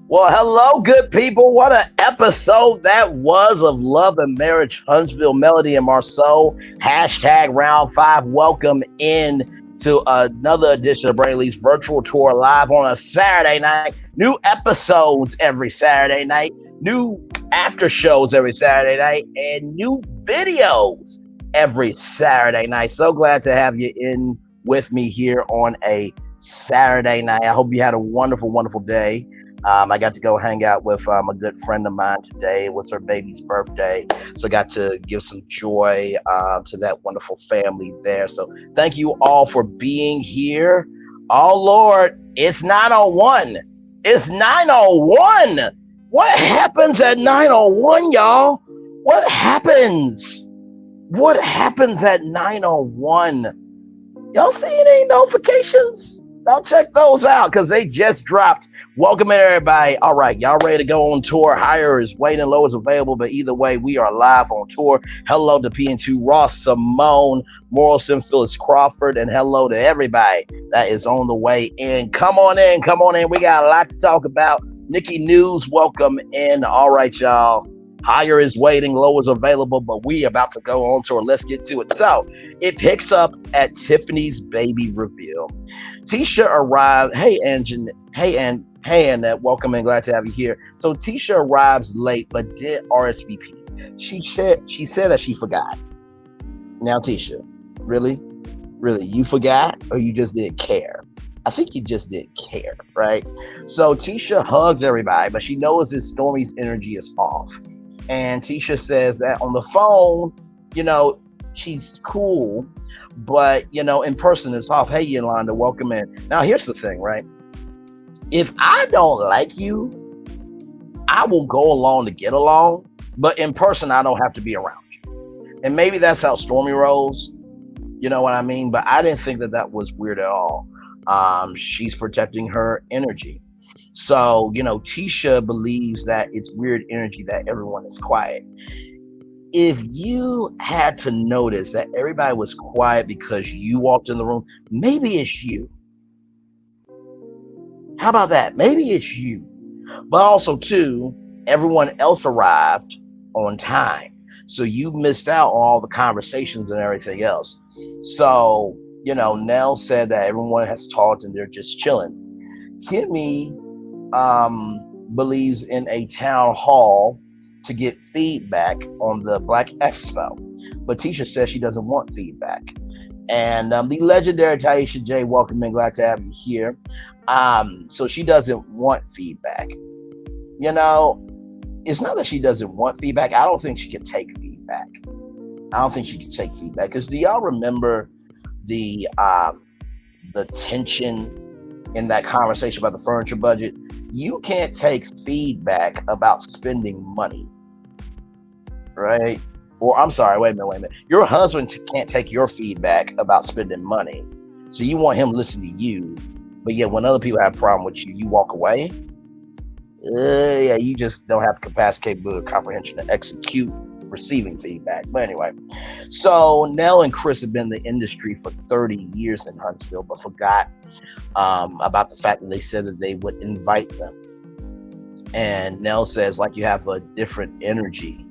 Well, hello, good people. What an episode that was of Love and Marriage, Huntsville, Melody and Marceau. Hashtag round five. Welcome in to another edition of Braylon's virtual tour live on a Saturday night. New episodes every Saturday night, new after shows every Saturday night, and new videos every Saturday night. So glad to have you in with me here on a Saturday night. I hope you had a wonderful, wonderful day. I got to go hang out with a good friend of mine today. It was her baby's birthday. So I got to give some joy to that wonderful family there. So thank you all for being here. Oh, Lord, it's 9:01. It's 9:01. What happens at 9:01, y'all? What happens? What happens at 9:01? Y'all see any notifications? I'll check those out because they just dropped. Welcome in, everybody. All right, y'all ready to go on tour? Higher is waiting, low is available, but either way, we are live on tour. Hello to PN2 Ross, Simone, Morrison, Phyllis Crawford, and hello to everybody that is on the way in. Come on in, come on in. We got a lot to talk about. Nikki News, welcome in. All right, y'all. Higher is waiting, low is available, but we about to go on tour. Let's get to it. So it picks up at Tiffany's baby reveal. Tisha arrived. Hey, Annette, welcome and glad to have you here. So Tisha arrives late, but did RSVP. She said that she forgot. Now, Tisha, really, you forgot, or you just didn't care? I think you just didn't care, right? So Tisha hugs everybody, but she knows that Stormy's energy is off. And Tisha says that on the phone, she's cool, but, in person it's off. Hey, Yolanda, welcome in. Now, here's the thing, right? If I don't like you, I will go along to get along, but in person, I don't have to be around you. And maybe that's how Stormy rolls. You know what I mean? But I didn't think that was weird at all. She's protecting her energy. So, Tisha believes that it's weird energy that everyone is quiet. If you had to notice that everybody was quiet because you walked in the room, maybe it's you. How about that? Maybe it's you. But also, too, everyone else arrived on time. So you missed out on all the conversations and everything else. So, Nell said that everyone has talked and they're just chilling. Kimmy believes in a town hall to get feedback on the Black Expo. But Tisha says she doesn't want feedback. And the legendary Taisha J, welcome in, glad to have you here. So she doesn't want feedback. It's not that she doesn't want feedback. I don't think she can take feedback. Because do y'all remember the tension in that conversation about the furniture budget? You can't take feedback about spending money, right? Or I'm sorry, wait a minute. Your husband can't take your feedback about spending money. So you want him to listen to you, but yet when other people have a problem with you, you walk away. Yeah, you just don't have the capacity, capability, comprehension to execute receiving feedback. But anyway, so Nell and Chris have been in the industry for 30 years in Huntsville, but forgot about the fact that they said that they would invite them. And Nell says, like, you have a different energy.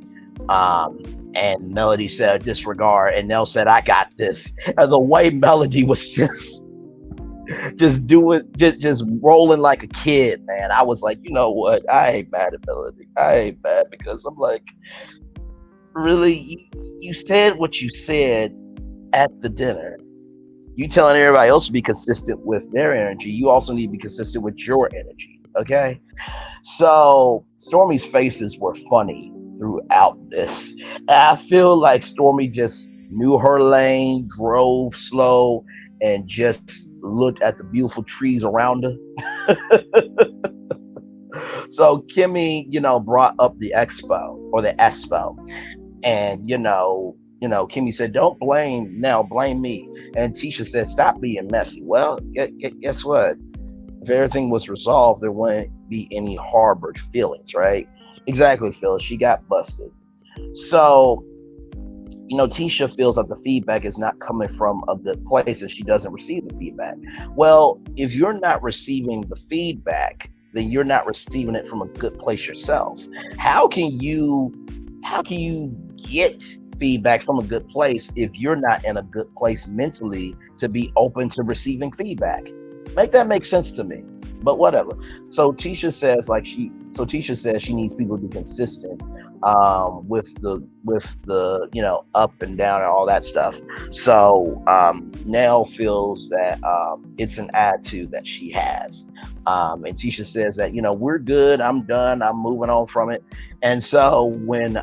And Melody said, disregard. And Nell said, I got this. And the way Melody was just rolling like a kid, man. I was like, you know what? I ain't mad at Melody. I ain't mad, because I'm like, really, you said what you said at the dinner. You telling everybody else to be consistent with their energy. You also need to be consistent with your energy. Okay. So Stormy's faces were funny throughout this. And I feel like Stormy just knew her lane, drove slow, and just looked at the beautiful trees around her. So Kimmy, brought up the expo or the expo. And, Kimmy said, don't blame Nell, blame me. And Tisha said, stop being messy. Well, guess what? If everything was resolved, there wouldn't be any harbored feelings, right? Exactly, Phyllis. She got busted. So, Tisha feels that the feedback is not coming from the places she doesn't receive the feedback. Well, if you're not receiving the feedback, then you're not receiving it from a good place yourself. How can you get feedback from a good place if you're not in a good place mentally to be open to receiving feedback? Make that make sense to me. But whatever. So Tisha says she needs people to be consistent with the up and down and all that stuff. So Nell feels that it's an attitude that she has. And Tisha says that we're good, I'm done, I'm moving on from it. And so when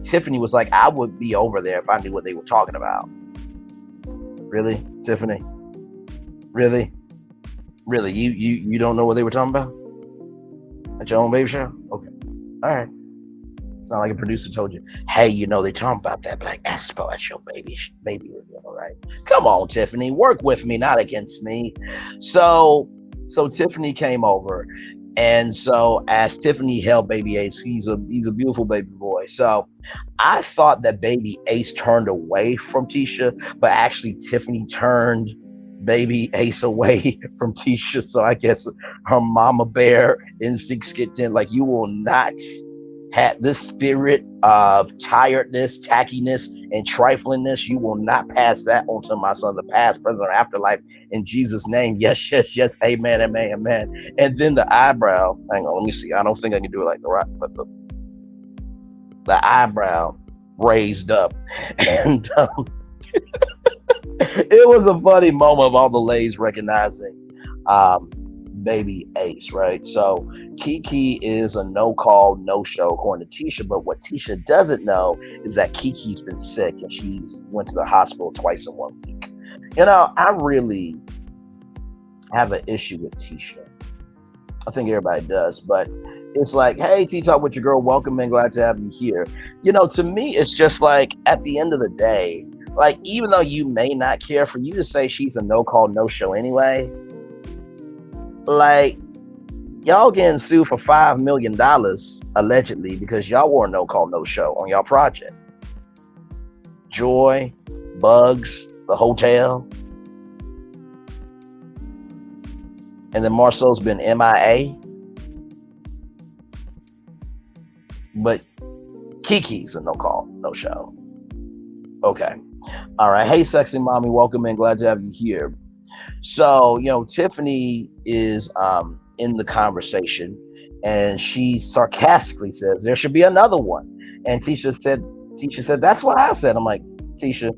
Tiffany was like, I would be over there if I knew what they were talking about. Really, Tiffany? Really? Really? You don't know what they were talking about? At your own baby show? Okay. All right. It's not like a producer told you, hey, they talking about that Black Expo at your baby reveal, right? Come on, Tiffany, work with me, not against me. So Tiffany came over, and so as Tiffany held baby Ace, he's a beautiful baby boy. So I thought that baby Ace turned away from Tisha, but actually Tiffany turned baby Ace away from Tisha. So I guess her mama bear instincts kicked in. Like, you will not have this spirit of tiredness, tackiness, and triflingness. You will not pass that on to my son, the past, present, or afterlife. In Jesus' name, yes, yes, yes, amen, amen, amen. And then the eyebrow. Hang on, let me see. I don't think I can do it like the right, but the eyebrow raised up, and it was a funny moment of all the ladies recognizing baby Ace, right? So Keke is a no call, no show according to Tisha, but what Tisha doesn't know is that Keke's been sick and she's went to the hospital twice in 1 week. I really have an issue with Tisha. I think everybody does, but it's like, hey, T-Talk with your girl, welcome and glad to have you here. To me, it's just like, at the end of the day, like, even though you may not care, for you to say she's a no call, no show anyway, like, y'all getting sued for $5 million allegedly because y'all wore a no call, no show on y'all project. Joy, Bugs, the hotel. And then Marcel's been MIA. But Keke's a no call, no show. Okay. All right. Hey, sexy mommy, welcome in. Glad to have you here. So, Tiffany is in the conversation, and she sarcastically says there should be another one. And Tisha said, that's what I said. I'm like, Tisha,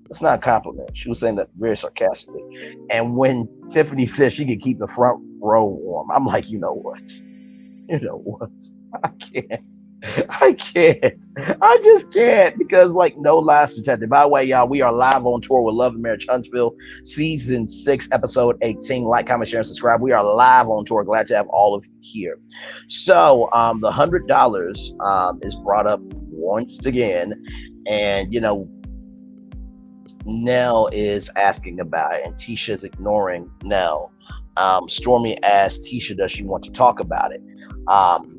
it's not a compliment. She was saying that very sarcastically. And when Tiffany says she could keep the front row warm, I'm like, you know what? I can't. I just can't, because, like, no lies detected. By the way, y'all, we are live on tour with Love and Marriage Huntsville, season 6, episode 18. Like, comment, share, and subscribe. We are live on tour. Glad to have all of you here. So, the $100 is brought up once again, and Nell is asking about it, and Tisha's ignoring Nell. Stormy asked Tisha, does she want to talk about it?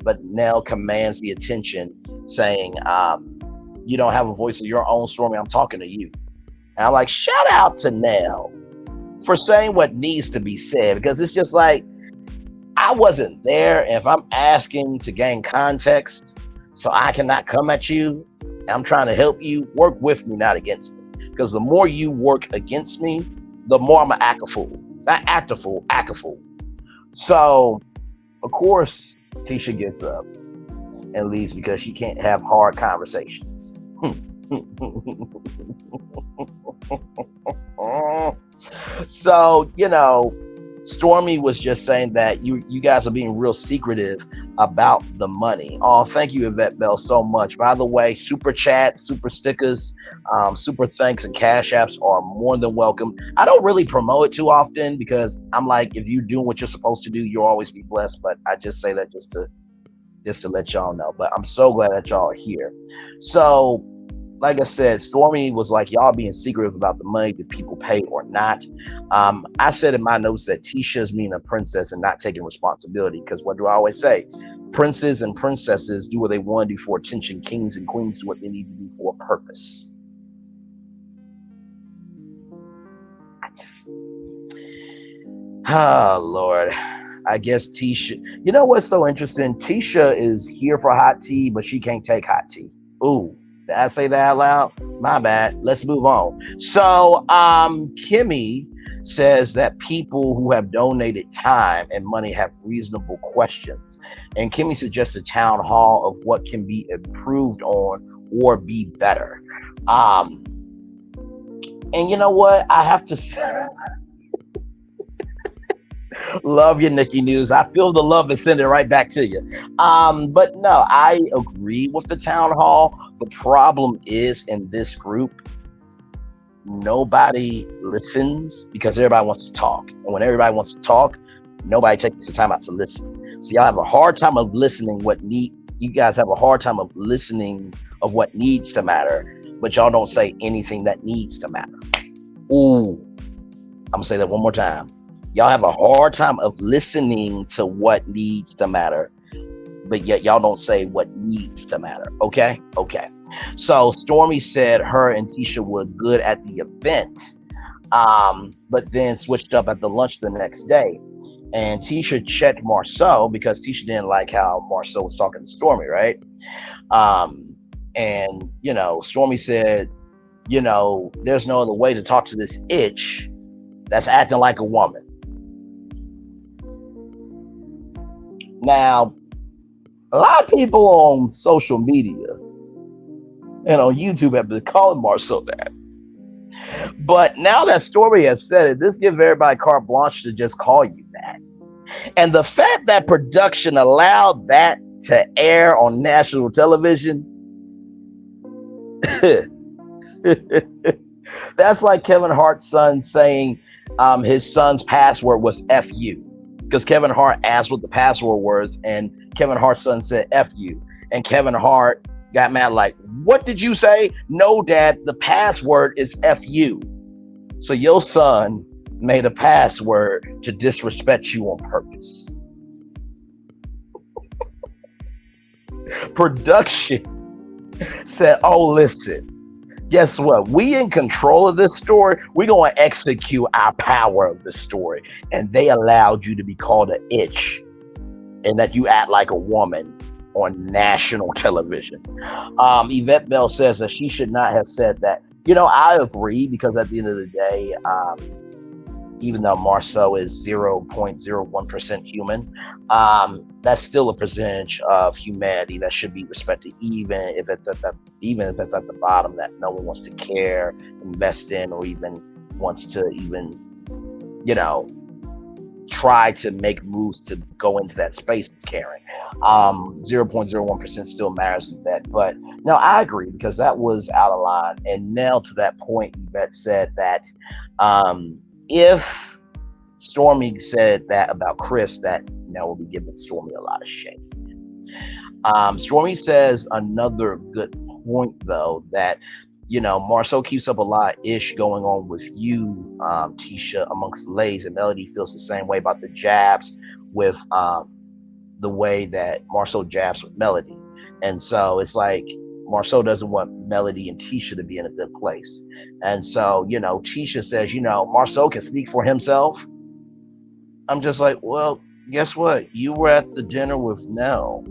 But Nell commands the attention, saying, you don't have a voice of your own, Stormy, I'm talking to you. And I'm like, shout out to Nell for saying what needs to be said, because it's just like, I wasn't there. If I'm asking to gain context so I cannot come at you, I'm trying to help you, work with me, not against me. Because the more you work against me, the more I'm an act a fool. Not act a fool, act a fool. So, of course, Tisha gets up and leaves because she can't have hard conversations. So, Stormy was just saying that you guys are being real secretive about the money. Oh, thank you, Yvette Bell, so much. By the way, super chats, super stickers, super thanks, and cash apps are more than welcome. I don't really promote it too often because I'm like, if you're doing what you're supposed to do, you'll always be blessed. But I just say that just to let y'all know. But I'm so glad that y'all are here. So, like I said, Stormy was like, y'all being secretive about the money that people pay or not. I said in my notes that Tisha's being a princess and not taking responsibility, because what do I always say? Princes and princesses do what they want to do for attention. Kings and queens do what they need to do for a purpose. Oh, Lord. I guess Tisha. You know what's so interesting? Tisha is here for hot tea, but she can't take hot tea. Ooh, did I say that out loud? My bad. Let's move on. So, Kimmy says that people who have donated time and money have reasonable questions, and Kimmy suggests a town hall of what can be improved on or be better. Um, and you know what? I have to love you, Nikki News. I feel the love and send it right back to you. But no, I agree with the town hall. The problem is in this group, nobody listens because everybody wants to talk. And when everybody wants to talk, nobody takes the time out to listen. So y'all have a hard time of listening you guys have a hard time of listening of what needs to matter, but y'all don't say anything that needs to matter. Ooh, I'm gonna say that one more time. Y'all have a hard time of listening to what needs to matter, but yet y'all don't say what needs to matter. Okay. So Stormy said her and Tisha were good at the event, but then switched up at the lunch the next day. And Tisha checked Marceau because Tisha didn't like how Marceau was talking to Stormy, right? And Stormy said, there's no other way to talk to this itch that's acting like a woman. Now, a lot of people on social media and on YouTube have been calling Marceau that. But now that Stormy has said it, this gives everybody carte blanche to just call you that. And the fact that production allowed that to air on national television, that's like Kevin Hart's son saying his son's password was FU. Because Kevin Hart asked what the password was, and Kevin Hart's son said F you. And Kevin Hart got mad like, what did you say? No, Dad, the password is F you. So your son made a password to disrespect you on purpose. Production said, oh, listen, guess what? We in control of this story. We're going to execute our power of the story. And they allowed you to be called an itch and that you act like a woman on national television. Yvette Bell says that she should not have said that. I agree, because at the end of the day, even though Marceau is 0.01% human, that's still a percentage of humanity that should be respected, even if it's at the bottom that no one wants to care, invest in, or even wants to try to make moves to go into that space it's caring. 0.01% still matters in that. But no, I agree, because that was out of line. And now to that point, Yvette said that if Stormy said that about Chris, that Nell will be giving Stormy a lot of shade. Stormy says another good point, though, that Marceau keeps up a lot of ish going on with you, Tisha, amongst the ladies, and Melody feels the same way about the jabs with the way that Marceau jabs with Melody. And so it's like Marceau doesn't want Melody and Tisha to be in a good place. And so, Tisha says, Marceau can speak for himself. I'm just like, well, guess what? You were at the dinner with Nell.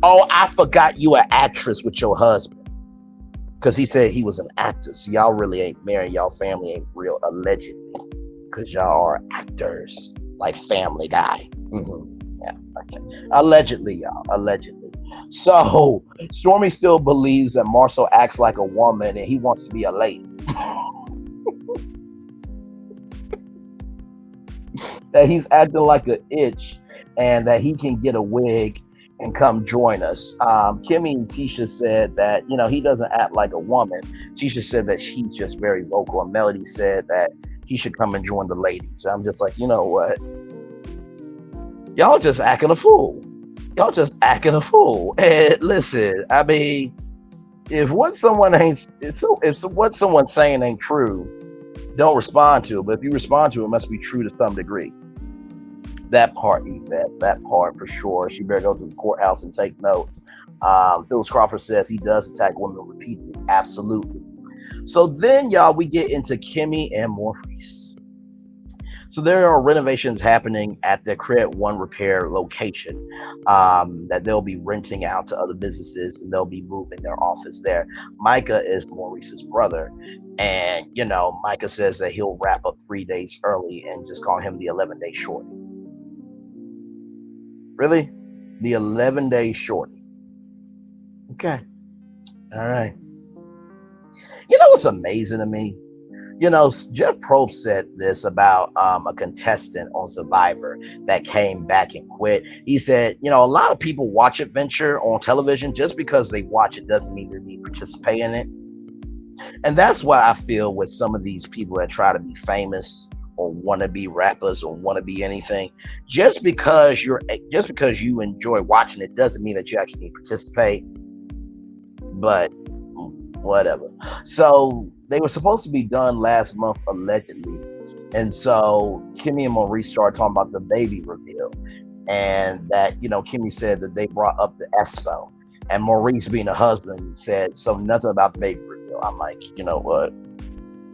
Oh, I forgot you an actress with your husband. Because he said he was an actor. So y'all really ain't married. Y'all family ain't real, allegedly. Because y'all are actors. Like Family Guy. Mm-hmm. Yeah, okay. Allegedly, y'all. Allegedly. So, Stormy still believes that Marceau acts like a woman and he wants to be a lady. That he's acting like an itch and that he can get a wig and come join us. Kimmy and Tisha said that, he doesn't act like a woman. Tisha said that she's just very vocal, and Melody said that he should come and join the ladies. I'm just like, you know what? Y'all just acting a fool. And listen, I mean, if what someone's saying ain't true, don't respond to it. But if you respond to it, it must be true to some degree. That part, Yvette, that part for sure. She better go to the courthouse and take notes. Phyllis Crawford says he does attack women repeatedly. Absolutely. So then, y'all, we get into Kimmy and Maurice. So there are renovations happening at the Credit One Repair location that they'll be renting out to other businesses, and they'll be moving their office there. Micah is Maurice's brother, and Micah says that he'll wrap up 3 days early and just call him the 11-day shorty. Really? The 11-day shorty. Okay. All right. You know what's amazing to me? Jeff Probst said this about a contestant on Survivor that came back and quit. He said, a lot of people watch Adventure on television. Just because they watch it doesn't mean that they participate in it. And that's why I feel with some of these people that try to be famous or want to be rappers or want to be anything, just because you enjoy watching it doesn't mean that you actually participate. But whatever. So they were supposed to be done last month, allegedly. And so Kimmy and Maurice started talking about the baby reveal. And that, Kimmy said that they brought up the expo. And Maurice, being a husband, said, so nothing about the baby reveal. I'm like, you know what?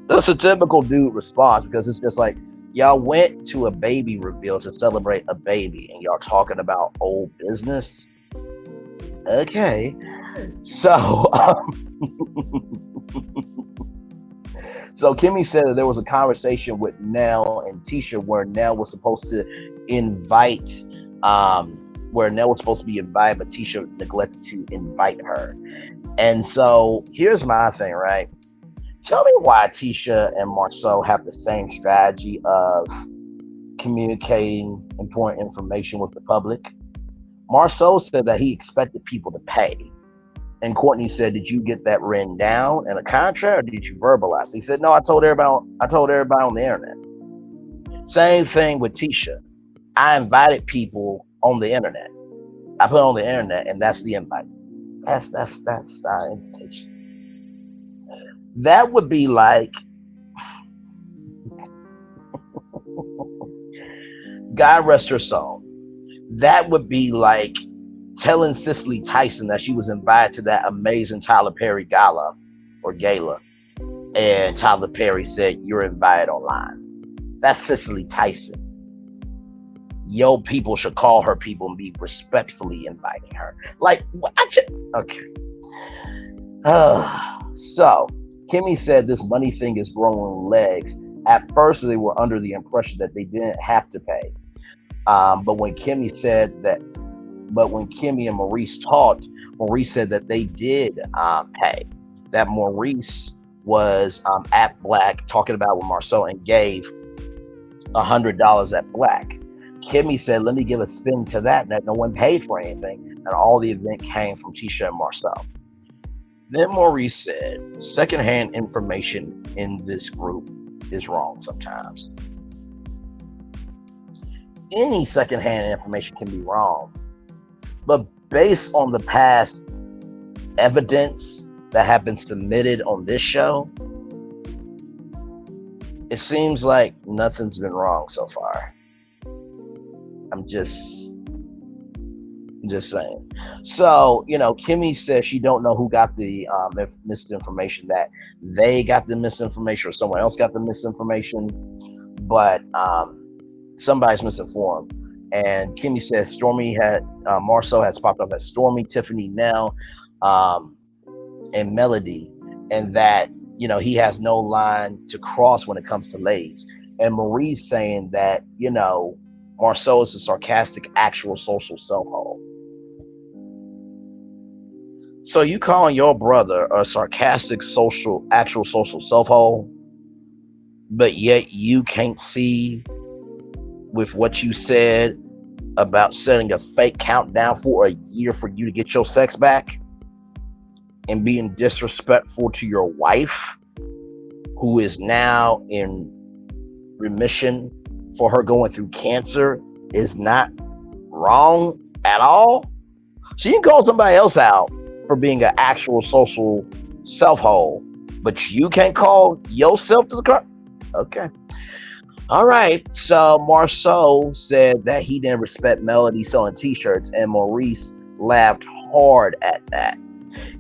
That's a typical dude response, because it's just like, y'all went to a baby reveal to celebrate a baby and y'all talking about old business. Okay. So, so Kimmy said that there was a conversation with Nell and Tisha where Nell was supposed to invite, but Tisha neglected to invite her. And so here's my thing, right? Tell me why Tisha and Marceau have the same strategy of communicating important information with the public. Marceau said that he expected people to pay. And Courtney said, did you get that written down in a contract, or did you verbalize it? He said, no, I told everybody on the internet. Same thing with Tisha. I invited people on the internet. I put it on the internet, and that's the invite. That's our invitation. That would be like, God rest her soul. That would be like telling Cicely Tyson that she was invited to that amazing Tyler Perry gala, and Tyler Perry said, you're invited online. That's Cicely Tyson. Yo, people should call her people and be respectfully inviting her. Like, okay. So Kimmy said this money thing is growing legs. At first, they were under the impression that they didn't have to pay. But when Kimmy and Maurice talked, Maurice said that they did pay. That Maurice was at Black talking about with Marceau and gave $100 at Black. Kimmy said, let me give a spin to that no one paid for anything. And all the event came from Tisha and Marceau. Then Maurice said, secondhand information in this group is wrong sometimes. Any secondhand information can be wrong. But based on the past evidence that have been submitted on this show, it seems like nothing's been wrong so far. I'm just saying. So, Kimmy says she don't know who got the misinformation, that they got the misinformation or someone else got the misinformation, but somebody's misinformed. And Kimmy says Marceau has popped up as Stormy, Tiffany, Nell, and Melody, and that, he has no line to cross when it comes to ladies. And Marie's saying that, Marceau is a sarcastic, actual social self-hole. So you calling your brother a sarcastic, actual social self-hole, but yet you can't see with what you said about setting a fake countdown for a year for you to get your sex back and being disrespectful to your wife, who is now in remission for her going through cancer, is not wrong at all. She can call somebody else out for being an actual social self-hole, but you can't call yourself to the car. Okay. All right. So Marceau said that he didn't respect Melody selling t-shirts, and Maurice laughed hard at that.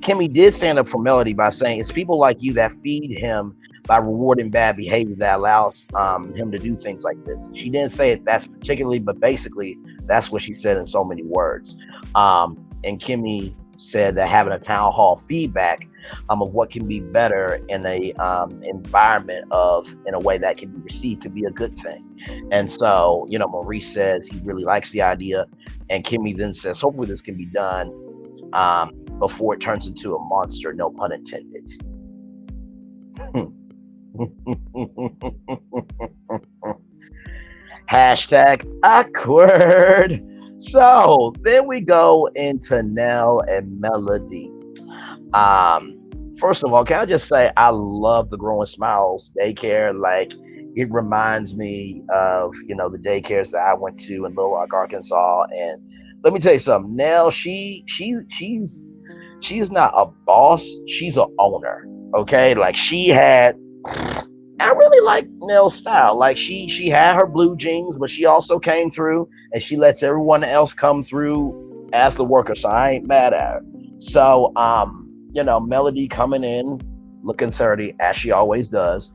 Kimmy did stand up for Melody by saying, it's people like you that feed him by rewarding bad behavior that allows him to do things like this. She didn't say it that's particularly, but basically that's what she said in so many words. And Kimmy said that having a town hall feedback of what can be better in a environment of in a way that can be received to be a good thing. And so, Maurice says he really likes the idea, and Kimmy then says, hopefully this can be done before it turns into a monster, no pun intended. Hashtag awkward. So then we go into Nell and Melody. First of all, can I just say I love the Growing Smiles daycare. Like, it reminds me of the daycares that I went to in Little Rock, Arkansas. And let me tell you something. Nell, she's not a boss. She's an owner. Okay, like I really like Nell's style. Like she had her blue jeans, but she also came through and she lets everyone else come through as the worker. So I ain't mad at her. So Melody coming in looking 30 as she always does.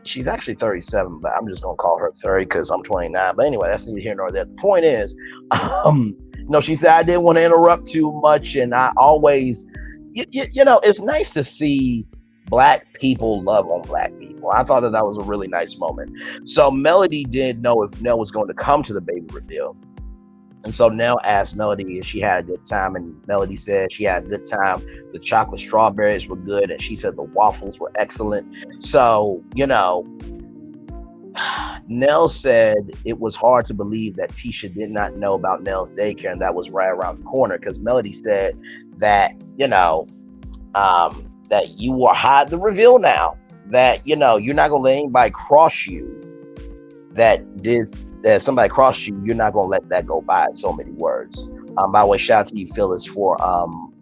She's actually 37, but I'm just gonna call her 30 because I'm 29. But anyway, that's neither here nor there. The point is, she said I didn't want to interrupt too much, and I always, it's nice to see Black people love on Black people. I thought that was a really nice moment. So Melody didn't know if Nell was going to come to the baby reveal. And so Nell asked Melody if she had a good time, and Melody said she had a good time. The chocolate strawberries were good, and she said the waffles were excellent. So, Nell said it was hard to believe that Tisha did not know about Nell's daycare, and that was right around the corner, because Melody said that, that you will hide the reveal now, that, you're not going to let anybody cross you that somebody crossed you, you're not going to let that go by. So many words. By the way, shout out to you, Phyllis, for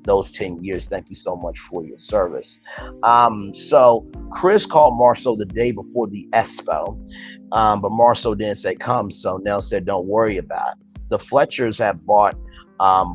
those 10 years. Thank you so much for your service. So Chris called Marceau the day before the expo, but Marceau didn't say come. So Nell said, don't worry about it. The Fletchers have bought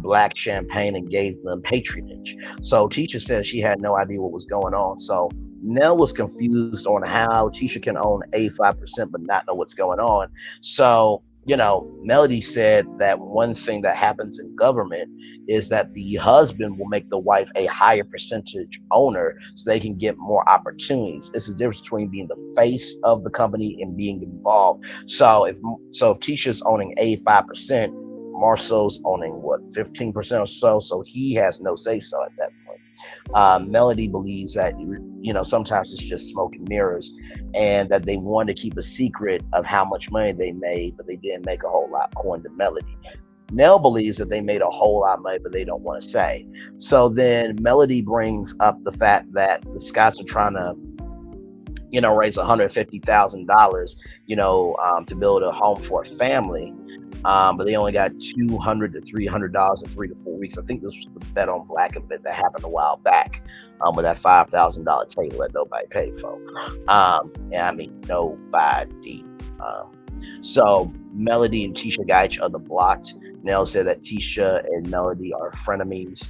Black champagne and gave them patronage. So Tisha said she had no idea what was going on. So Nell was confused on how Tisha can own 85% but not know what's going on. So, Melody said that one thing that happens in government is that the husband will make the wife a higher percentage owner so they can get more opportunities. It's the difference between being the face of the company and being involved. So if Tisha's owning 85%, Marceau's owning 15% or so. So he has no say so at that point. Melody believes that sometimes it's just smoke and mirrors, and that they wanted to keep a secret of how much money they made, but they didn't make a whole lot, according to Melody. Nell believes that they made a whole lot of money, but they don't want to say. So then Melody brings up the fact that the Scotts are trying to raise $150,000 to build a home for a family. But they only got $200 to $300 in 3 to 4 weeks. I think this was the Bet on Black event that happened a while back, with that $5,000 table that nobody paid for. And I mean, nobody. So Melody and Tisha got each other blocked. Nell said that Tisha and Melody are frenemies.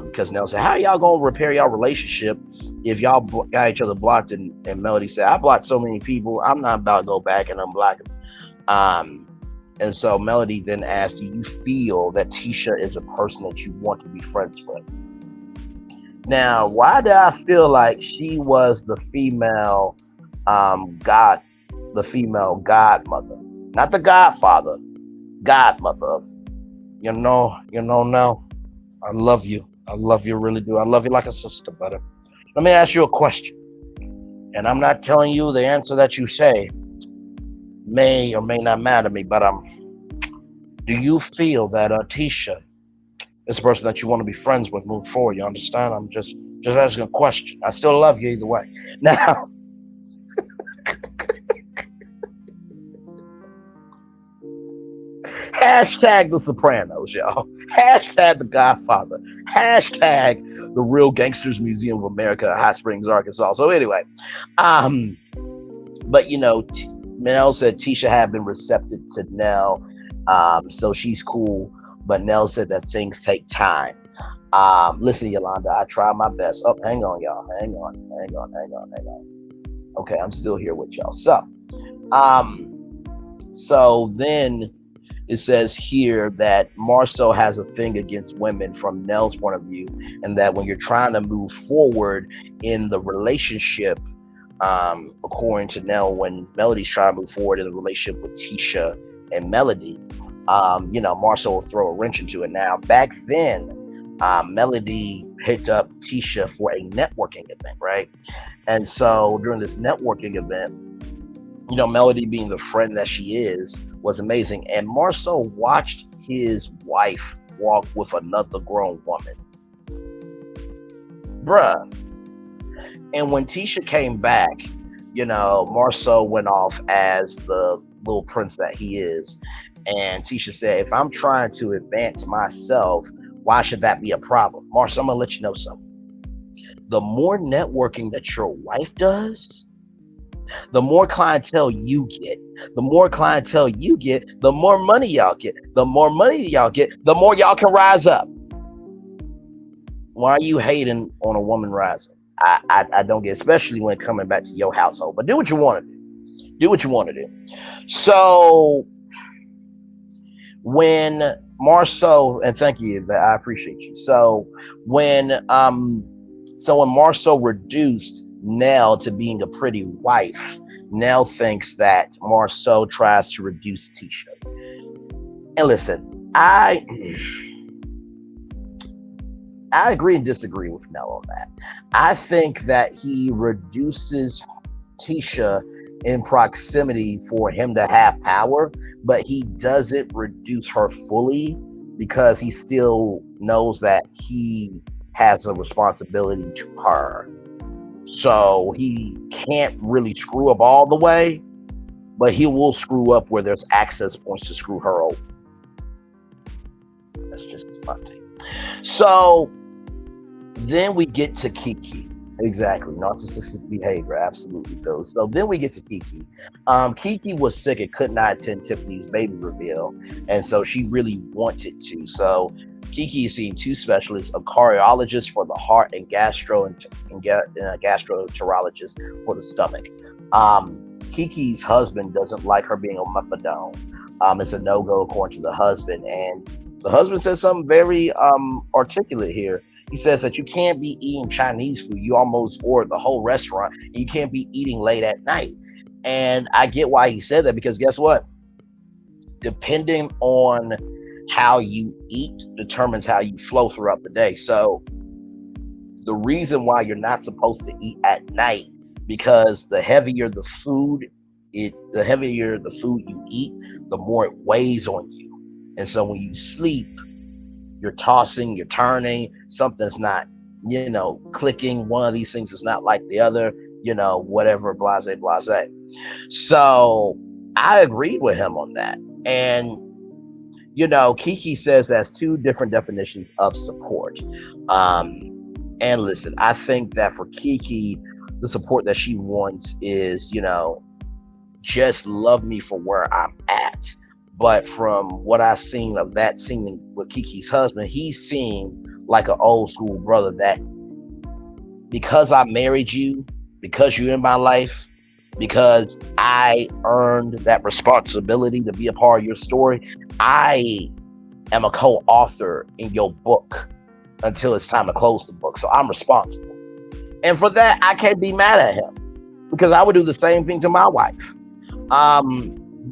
Because Nell said, how y'all gonna repair y'all relationship if y'all got each other blocked? And Melody said, I blocked so many people, I'm not about to go back and unblock them. And so Melody then asked, do you feel that Tisha is a person that you want to be friends with? Now, why did I feel like she was the female female godmother? Not the godfather, godmother. No, I love you. I love you, really do. I love you like a sister, brother. Let me ask you a question. And I'm not telling you the answer that you say may or may not matter to me, but do you feel that Tisha is a person that you want to be friends with moving forward? You understand? I'm just asking a question. I still love you either way. Now, hashtag The Sopranos, y'all. Hashtag The Godfather. Hashtag The Real Gangsters Museum of America, Hot Springs, Arkansas. So anyway, but Nell said Tisha had been receptive to Nell, so she's cool. But Nell said that things take time. Listen, Yolanda, I tried my best. Oh, hang on, y'all. Hang on. Okay, I'm still here with y'all. Um, so then it says here that Marceau has a thing against women from Nell's point of view, and that when you're trying to move forward in the relationship, according to Nell, when Melody's trying to move forward in the relationship with Tisha and Melody, Marceau will throw a wrench into it. Now, back then, Melody picked up Tisha for a networking event, right? And so during this networking event, Melody, being the friend that she is, was amazing. And Marceau watched his wife walk with another grown woman. Bruh. And when Tisha came back, Marceau went off as the little prince that he is. And Tisha said, if I'm trying to advance myself, why should that be a problem? Marceau, I'm going to let you know something. The more networking that your wife does, the more clientele you get. The more clientele you get, the more money y'all get. The more money y'all get, the more y'all can rise up. Why are you hating on a woman rising? I don't get, especially when coming back to your household. But do what you want to do. Do what you want to do. So when Marceau, and thank you, I appreciate you. So when Marceau reduced Nell to being a pretty wife, Nell thinks that Marceau tries to reduce Tisha. And listen, I agree and disagree with Nell on that. I think that he reduces Tisha in proximity for him to have power, but he doesn't reduce her fully because he still knows that he has a responsibility to her. So he can't really screw up all the way, but he will screw up where there's access points to screw her over. That's just my take. So then we get to Keke. Exactly. Narcissistic behavior. Absolutely, Phil. So then we get to Keke. Keke was sick and could not attend Tiffany's baby reveal. And so she really wanted to. So Keke is seeing two specialists, a cardiologist for the heart and gastroenterologist for the stomach. Keke's husband doesn't like her being on methadone. It's a no-go according to the husband. And the husband says something very articulate here. He says that you can't be eating Chinese food. You almost ordered the whole restaurant. And you can't be eating late at night. And I get why he said that, because guess what? Depending on how you eat determines how you flow throughout the day. So the reason why you're not supposed to eat at night, because the heavier the food you eat, the more it weighs on you. And so when you sleep, you're tossing, you're turning, something's not, clicking. One of these things is not like the other, whatever, blase. So I agreed with him on that. And, Keke says that's two different definitions of support. And listen, I think that for Keke, the support that she wants is, just love me for where I'm at. But from what I've seen of that scene with Keke's husband, he seemed like an old school brother that because I married you, because you're in my life, because I earned that responsibility to be a part of your story, I am a co-author in your book until it's time to close the book. So I'm responsible. And for that, I can't be mad at him, because I would do the same thing to my wife.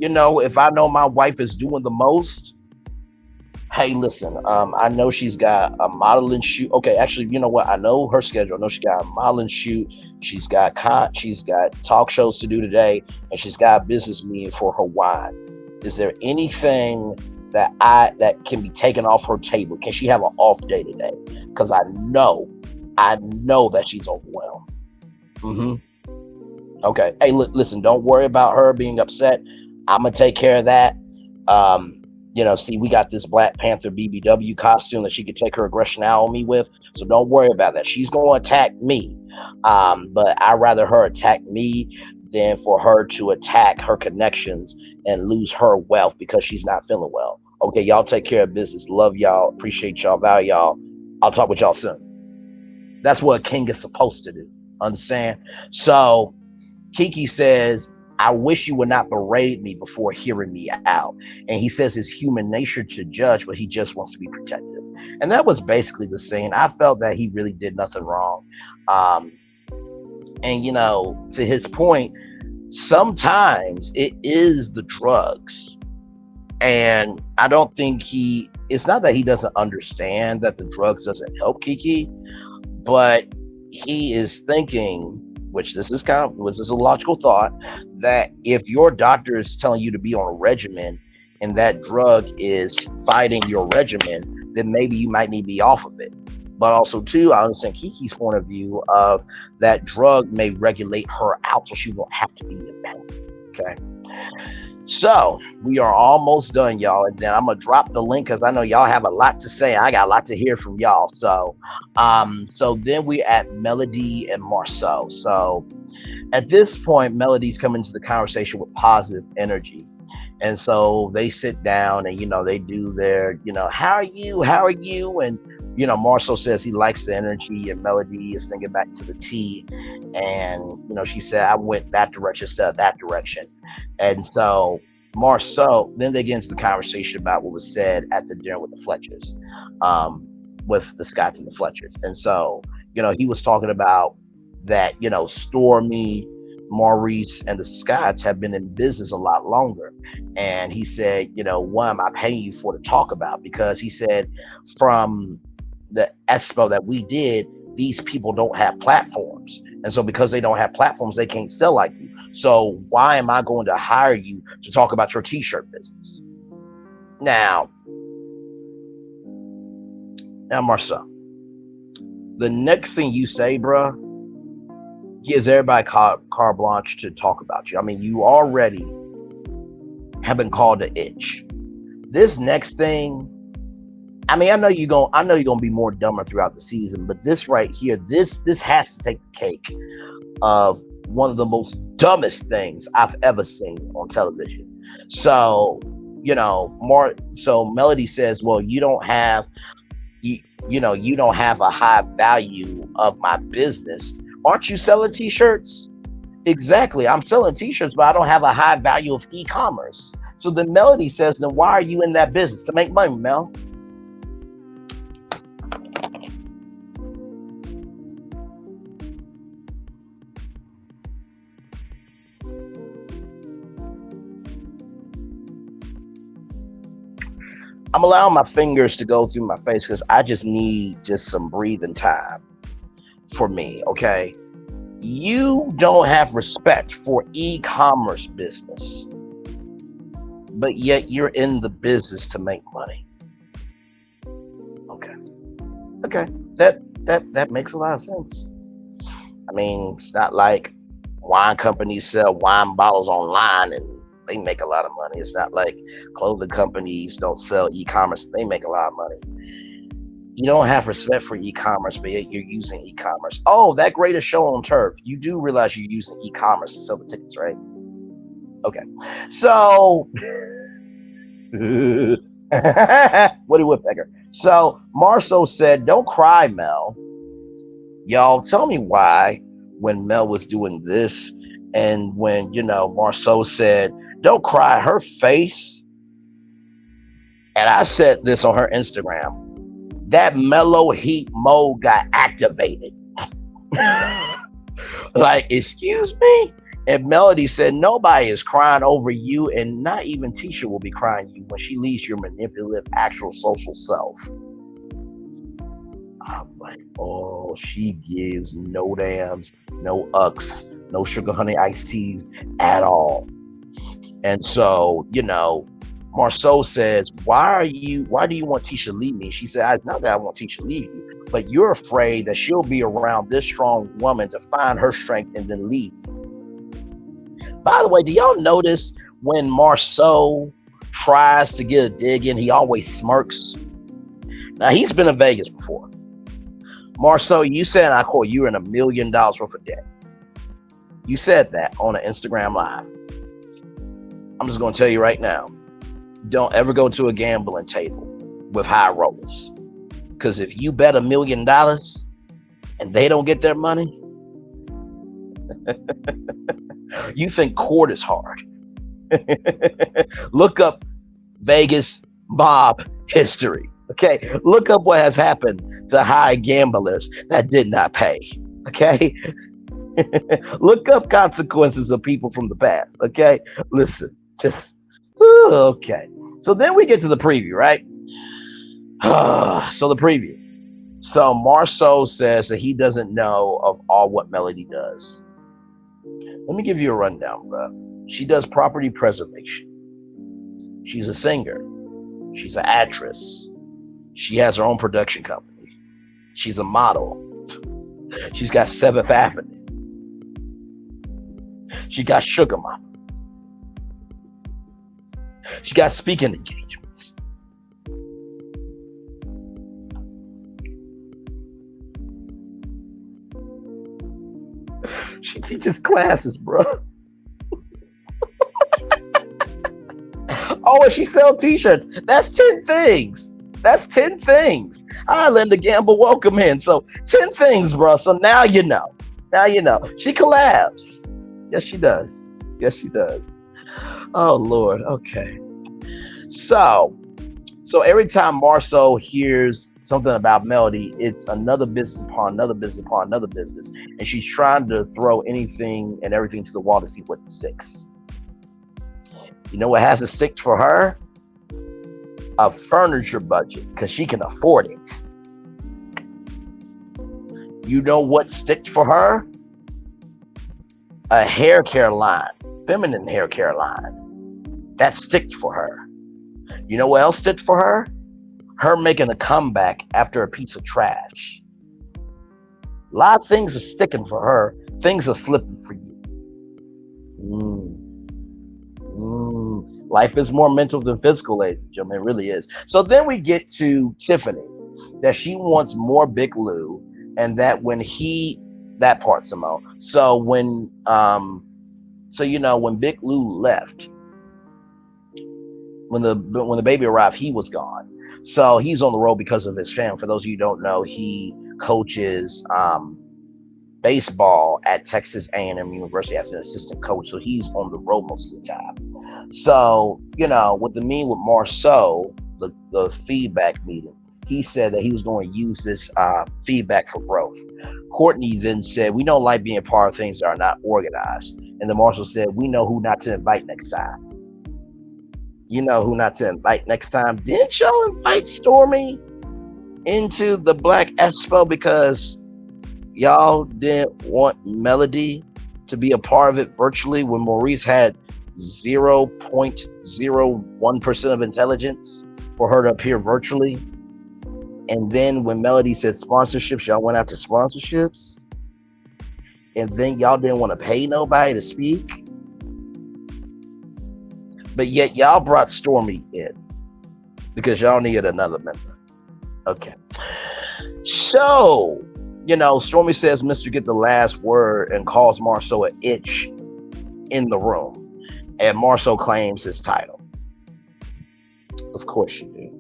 If I know my wife is doing the most, hey, listen, I know she's got a modeling shoot. Okay, actually, you know what? I know her schedule. I know she got a modeling shoot. She's got talk shows to do today, and she's got a business meeting for her wine. Is there anything that can be taken off her table? Can she have an off day today? Because I know that she's overwhelmed. Okay. Hey, listen, don't worry about her being upset. I'm going to take care of that. See, we got this Black Panther BBW costume that she could take her aggression out on me with. So don't worry about that. She's going to attack me. But I'd rather her attack me than for her to attack her connections and lose her wealth because she's not feeling well. Okay, y'all take care of business. Love y'all. Appreciate y'all. Value y'all. I'll talk with y'all soon. That's what a king is supposed to do. Understand? So Keke says, I wish you would not berate me before hearing me out. And he says it's human nature to judge, but he just wants to be protective. And that was basically the scene. I felt that he really did nothing wrong. Um, and, to his point, sometimes it is the drugs. And I don't think it's not that he doesn't understand that the drugs doesn't help Keke, but he is thinking, which this is a logical thought, that if your doctor is telling you to be on a regimen and that drug is fighting your regimen, then maybe you might need to be off of it. But also, too, I understand Keke's point of view of that drug may regulate her out so she won't have to be in pain. Okay. So we are almost done, y'all. And then I'm going to drop the link because I know y'all have a lot to say. I got a lot to hear from y'all. So then we at Melody and Marceau. So at this point, Melody's coming into the conversation with positive energy. And so they sit down and, they do their, how are you? How are you? And, Marceau says he likes the energy, and Melody is thinking back to the tea. And, she said, I went that direction instead of that direction. And so Marceau, then they get into the conversation about what was said at the dinner with the Fletchers, with the Scotts and the Fletchers. And so, he was talking about that, Stormy, Maurice, and the Scotts have been in business a lot longer. And he said, what am I paying you for to talk about? Because he said from the expo that we did, these people don't have platforms. And so because they don't have platforms, they can't sell like you. So why am I going to hire you to talk about your t-shirt business? Now, Marceau, the next thing you say, bruh, gives everybody carte blanche to talk about you. I mean, you already have been called an itch. This next thing, I mean, I know you're gonna be more dumber throughout the season, but this right here, this has to take the cake of one of the most dumbest things I've ever seen on television. So, so Melody says, well, you don't have a high value of my business. Aren't you selling t-shirts? Exactly. I'm selling t-shirts, but I don't have a high value of e-commerce. So then Melody says, then why are you in that business? To make money, Mel. I'm allowing my fingers to go through my face because I just need some breathing time for me, okay? You don't have respect for e-commerce business, but yet you're in the business to make money. Okay, that makes a lot of sense. I mean, it's not like wine companies sell wine bottles online and they make a lot of money. It's not like clothing companies don't sell e-commerce. They make a lot of money. You don't have respect for e-commerce, but yet you're using e-commerce. Oh, that greatest show on turf. You do realize you're using e-commerce to sell the tickets, right? Okay. So, Woody Woodpecker. So, Marceau said, don't cry, Mel. Y'all, tell me why when Mel was doing this and when, Marceau said, don't cry, her face. And I said this on her Instagram. That mellow heat mode got activated. Like, excuse me? And Melody said, nobody is crying over you, and not even Tisha will be crying you when she leaves your manipulative, actual social self. I'm like, oh, she gives no dams, no ucks, no sugar honey iced teas at all. And so, Marceau says, why do you want Tisha to leave me? She said, it's not that I want Tisha to leave you, but you're afraid that she'll be around this strong woman to find her strength and then leave you. By the way, do y'all notice when Marceau tries to get a dig in, he always smirks? Now, he's been in Vegas before. Marceau, you said, and I quote, you're in $1 million worth of debt. You said that on an Instagram Live. I'm just going to tell you right now. Don't ever go to a gambling table with high rollers. Because if you bet $1 million and they don't get their money, You think court is hard. Look up Vegas mob history. Okay. Look up what has happened to high gamblers that did not pay. Okay. Look up consequences of people from the past. Okay. Listen, just okay. So then we get to the preview, right? So the preview. So Marceau says that he doesn't know of all what Melody does. Let me give you a rundown, bro. She does property preservation. She's a singer. She's an actress. She has her own production company. She's a model. She's got 7th Avenue. She got Sugar Mama. She got speaking engagements. She teaches classes, bro. Oh, and she sells t-shirts. That's 10 things. That's 10 things. Hi, Linda Gamble. Welcome in. So 10 things, bro. So now you know. Now you know. She collabs. Yes, she does. Yes, she does. Oh, Lord. Okay. So every time Marceau hears something about Melody, it's another business upon another business upon another business. And she's trying to throw anything and everything to the wall to see what sticks. You know what has to stick for her? A furniture budget, because she can afford it. You know what sticked for her? A hair care line, feminine hair care line. That sticked for her. You know what else sticked for her? Her making a comeback after a piece of trash. A lot of things are sticking for her. Things are slipping for you. Life is more mental than physical, ladies and gentlemen. It really is. So then we get to Tiffany, that she wants more Big Lou, and that when that part, Simone. So when when Big Lou left, when the baby arrived, he was gone. So he's on the road because of his family. For those of you who don't know, he coaches baseball at Texas A&M University as an assistant coach. So he's on the road most of the time. So, with Marceau, the feedback meeting, he said that he was going to use this feedback for growth. Courtney then said, we don't like being part of things that are not organized. And then Marceau said, we know who not to invite next time. You know who not to invite next time. Didn't y'all invite Stormy into the Black Expo because y'all didn't want Melody to be a part of it virtually when Maurice had 0.01% of intelligence for her to appear virtually? And then when Melody said sponsorships, y'all went after sponsorships? And then y'all didn't want to pay nobody to speak? But yet y'all brought Stormy in because y'all needed another member. Okay. So, Stormy says Mr. Get the last word and calls Marceau an itch in the room. And Marceau claims his title. Of course you do.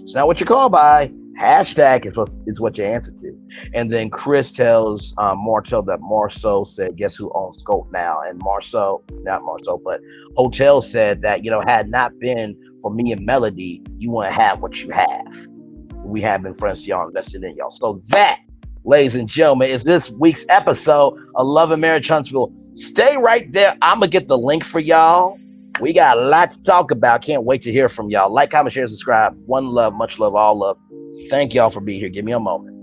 It's not what you call by. Hashtag is what you answer to. And then Chris tells Marceau that Marceau said, guess who owns Scope now? And Hotel said that, had not been for me and Melody, you wouldn't have what you have. We have been friends, y'all invested in y'all. So that, ladies and gentlemen, is this week's episode of Love and Marriage Huntsville. Stay right there. I'm going to get the link for y'all. We got a lot to talk about. Can't wait to hear from y'all. Like, comment, share, subscribe. One love, much love, all love. Thank y'all for being here. Give me a moment.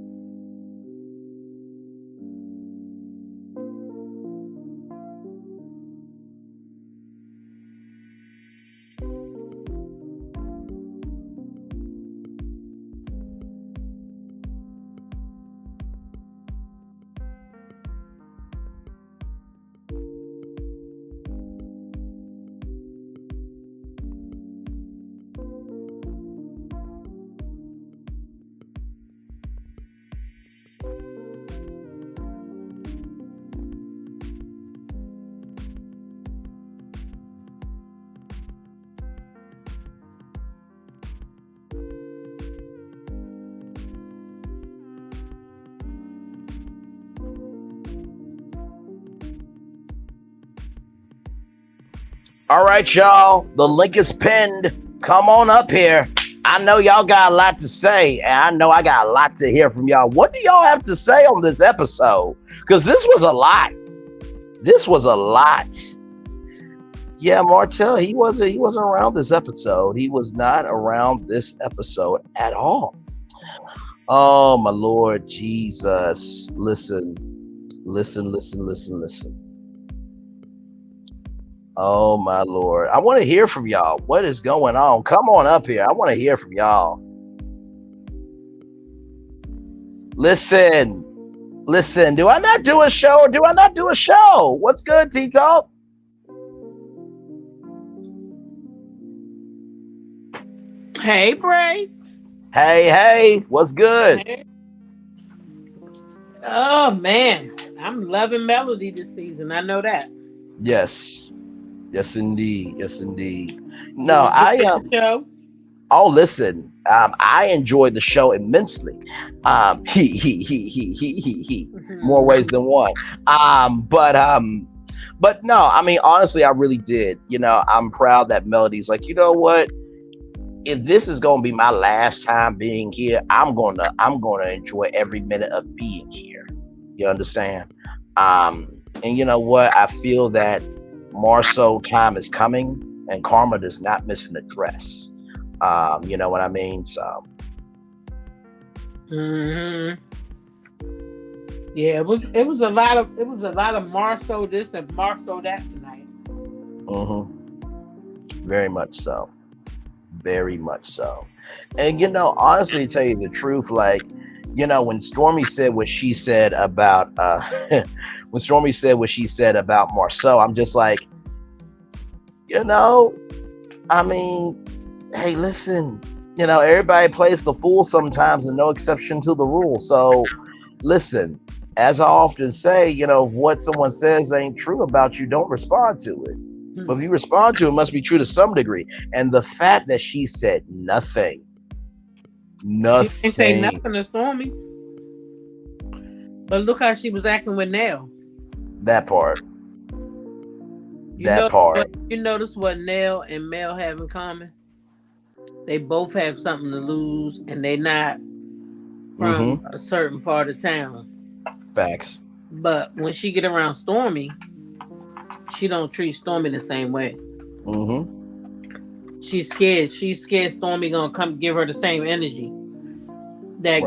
All right, y'all. The link is pinned. Come on up here. I know y'all got a lot to say, and I know I got a lot to hear from y'all. What do y'all have to say on this episode? Because this was a lot. This was a lot. Yeah, Martell, he wasn't around this episode. He was not around this episode at all. Oh my Lord Jesus. Listen. Listen, listen, listen, listen. Oh my Lord. I want to hear from y'all. What is going on? Come on up here. I want to hear from y'all. Listen. Listen. Do I not do a show or do I not do a show? What's good, T-Talk? Hey, Bray. Hey. What's good? Hey. Oh man, I'm loving Melody this season. I know that. Yes. Yes, indeed. Yes, indeed. You No, enjoyed the show? Oh, listen. I enjoyed the show immensely. He. More ways than one. But no. I mean, honestly, I really did. I'm proud that Melody's like, you know what? If this is gonna be my last time being here, I'm gonna enjoy every minute of being here. You understand? And you know what? I feel that more so time is coming, and karma does not miss an address. You know what I mean? So. Mm-hmm. Yeah, it was a lot of Marceau this and Marceau that tonight. Very much so. Very much so. And honestly, to tell you the truth, like, when Stormy said what she said about when Stormy said what she said about Marceau, I'm just like, I mean, hey, listen, everybody plays the fool sometimes, and no exception to the rule. So, listen, as I often say, if what someone says ain't true about you, don't respond to it. But if you respond to it, must be true to some degree. And the fact that she said nothing. She didn't say nothing to Stormy. But look how she was acting with Nell. That part. You notice what Nell and Mel have in common? They both have something to lose, and they not from a certain part of town. Facts. But when she get around Stormy, she don't treat Stormy the same way. She's scared. She's scared Stormy gonna come give her the same energy. That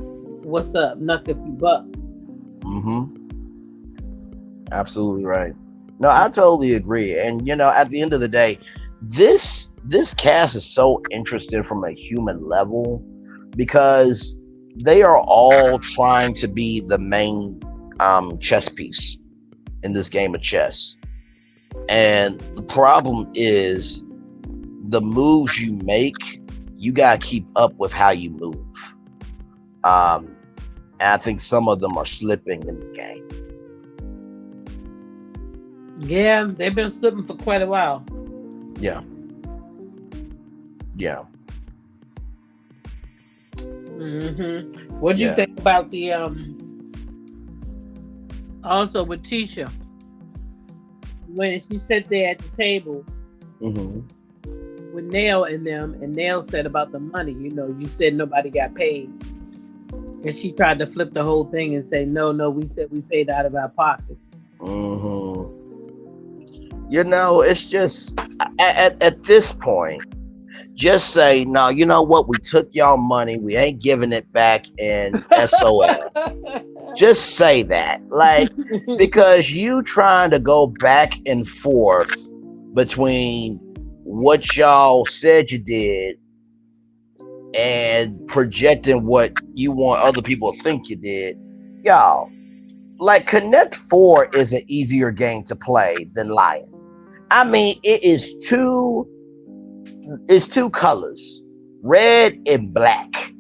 what's up, knuck if you buck. Absolutely right. No, I totally agree. And at the end of the day, this cast is so interesting from a human level because they are all trying to be the main chess piece in this game of chess. And the problem is the moves you make, you gotta keep up with how you move. And I think some of them are slipping in the game. Yeah, they've been slipping for quite a while. Yeah. What do you think about the also with Tisha when she sat there at the table with Nell and them, and Nell said about the money, you said nobody got paid, and she tried to flip the whole thing and say no, we said we paid out of our pocket. It's just at this point, just say no. You know what? We took y'all money. We ain't giving it back in SOL. Just say that, like, because you trying to go back and forth between what y'all said you did and projecting what you want other people to think you did, y'all. Like, Connect 4 is an easier game to play than Lion. I mean, it's two colors, red and black.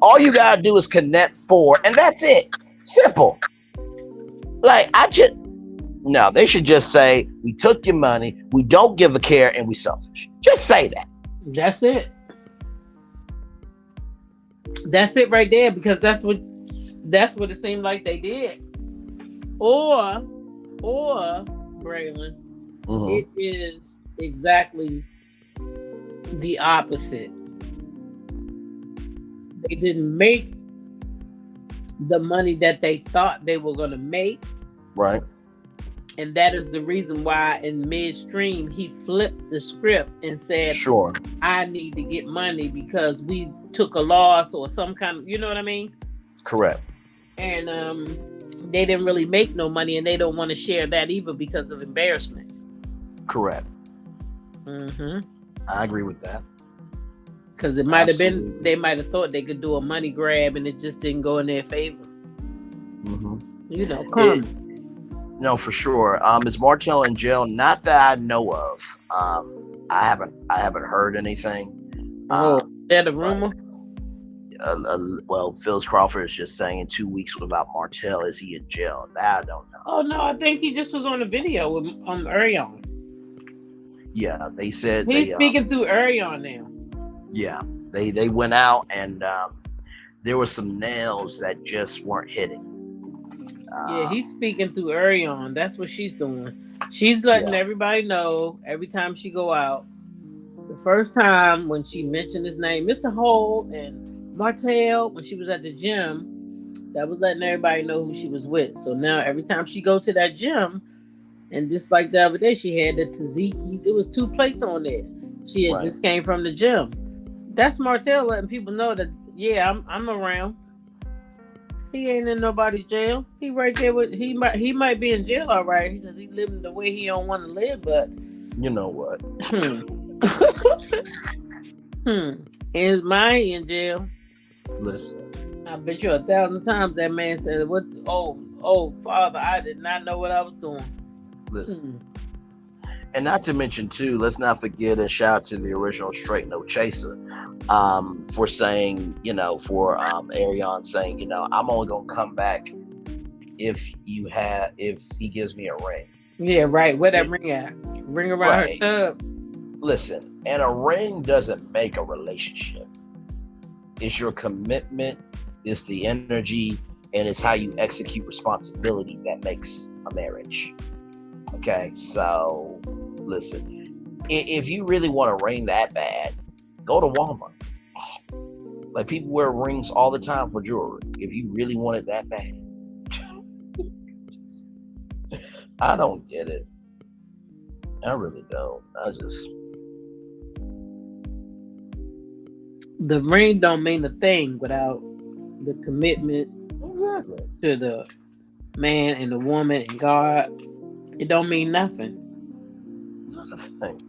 All you gotta do is Connect 4, and that's it. Simple. Like, no, they should just say, we took your money, we don't give a care, and we selfish. Just say that. That's it. That's it right there, because that's what it seemed like they did. Or Braylon, it is exactly the opposite. They didn't make the money that they thought they were going to make. Right. And that is the reason why in midstream he flipped the script and said, Sure. I need to get money because we took a loss or some kind of, you know what I mean? Correct. And they didn't really make no money, and they don't want to share that either because of embarrassment. Correct. Mm-hmm. I agree with that. Because it might have been, they might have thought they could do a money grab, and it just didn't go in their favor. Mm-hmm. You know, karma. No, for sure. Is Martell in jail? Not that I know of. I haven't heard anything. Is that a rumor? Well, Phyllis Crawford is just saying in 2 weeks without Martell, is he in jail? That I don't know. Oh no, I think he just was on a video with Arion. Yeah, they said he's speaking through Arion now. Yeah, they went out and there were some nails that just weren't hitting. Yeah, he's speaking through Arion. That's what she's doing. She's letting everybody know every time she go out. The first time when she mentioned his name, Mr. Holt and Martell, when she was at the gym, that was letting everybody know who she was with. So now every time she go to that gym, and just like the other day, she had the tzatziki's. It was 2 plates on there. She had just came from the gym. That's Martell letting people know that, yeah, I'm around. He ain't in nobody's jail. He right there with he might be in jail all right because he living the way he don't want to live. But you know what? His mind in jail. Listen, I bet you 1,000 times that man said, "What? Oh, Father, I did not know what I was doing." Listen. And not to mention too, let's not forget and shout out to the original Straight No Chaser for saying, for Arion saying, I'm only gonna come back if he gives me a ring. Yeah, right. Where that ring at? Ring around her tub. Listen, and a ring doesn't make a relationship. It's your commitment, it's the energy, and it's how you execute responsibility that makes a marriage. Okay, so listen, if you really want a ring that bad, go to Walmart. Like, people wear rings all the time for jewelry. If you really want it that bad, I don't get it. I really don't. The ring don't mean a thing without the commitment to the man and the woman and God. It don't mean nothing. Nothing.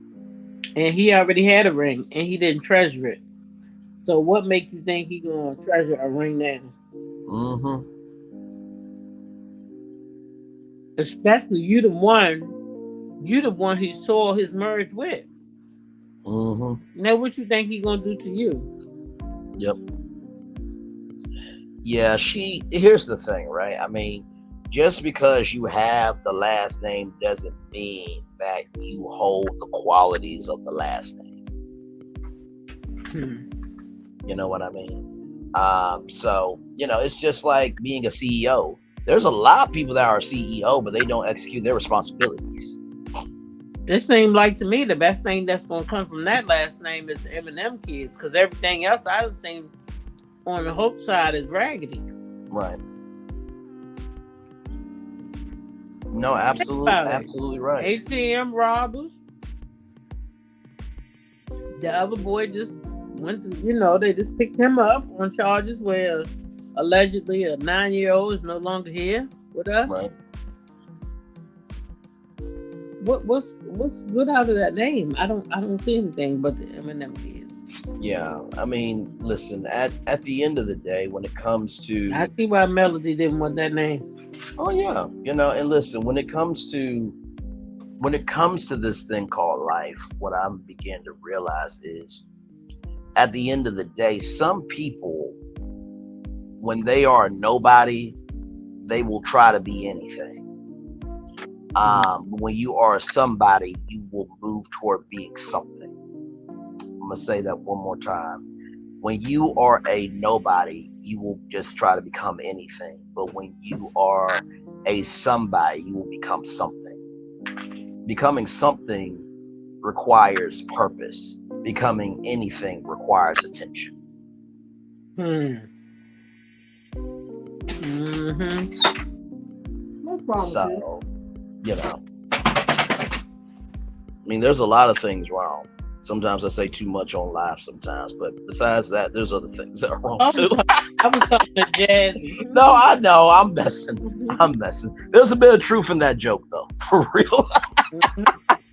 And he already had a ring and he didn't treasure it. So what makes you think he gonna treasure a ring now? Mm-hmm. Especially you the one he saw his marriage with. Mm-hmm. Now what you think he gonna do to you? Yep. Yeah, here's the thing, right? I mean, just because you have the last name doesn't mean that you hold the qualities of the last name. You know what I mean? So, it's just like being a CEO. There's a lot of people that are CEO, but they don't execute their responsibilities. It seems like to me the best thing that's going to come from that last name is the Eminem kids, because everything else I've seen on the Hope side is raggedy. Right. No, absolutely right. ATM robbers. The other boy just went to, they just picked him up on charges where allegedly a 9-year-old is no longer here with us. Right. What's good out of that name? I don't see anything but the Eminem kids. Yeah, I mean, listen, at the end of the day, when it comes to, I see why Melody didn't want that name. Oh yeah, and listen, when it comes to this thing called life, what I'm beginning to realize is, at the end of the day, some people, when they are nobody, they will try to be anything. When you are somebody, you will move toward being something. I'm gonna say that one more time. When you are a nobody, you will just try to become anything. But when you are a somebody, you will become something. Becoming something requires purpose. Becoming anything requires attention. No problem. So, you know, I mean, there's a lot of things wrong. Sometimes I say too much on live sometimes, but besides that, there's other things that are wrong too. I was talking to Jazzy. No, I know. I'm messing. There's a bit of truth in that joke, though. For real.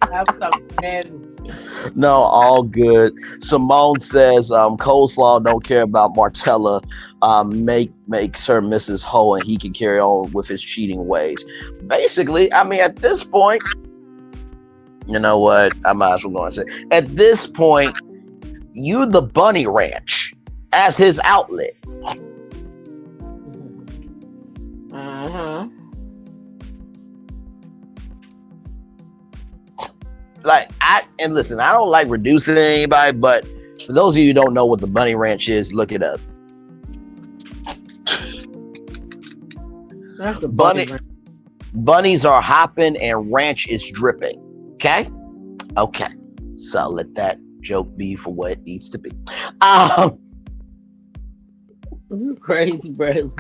I was talking to Jazzy. No, all good. Simone says, Coleslaw don't care about Martella. Makes her Mrs. Ho, and he can carry on with his cheating ways. Basically, I mean, at this point, you know what? I might as well go and say, at this point, you the Bunny Ranch as his outlet. Like, listen, I don't like reducing anybody, but for those of you who don't know what the Bunny Ranch is, look it up. That's the bunny. Bunnies are hopping and ranch is dripping. Okay? Okay. So let that joke be for what it needs to be. You crazy, Braylon.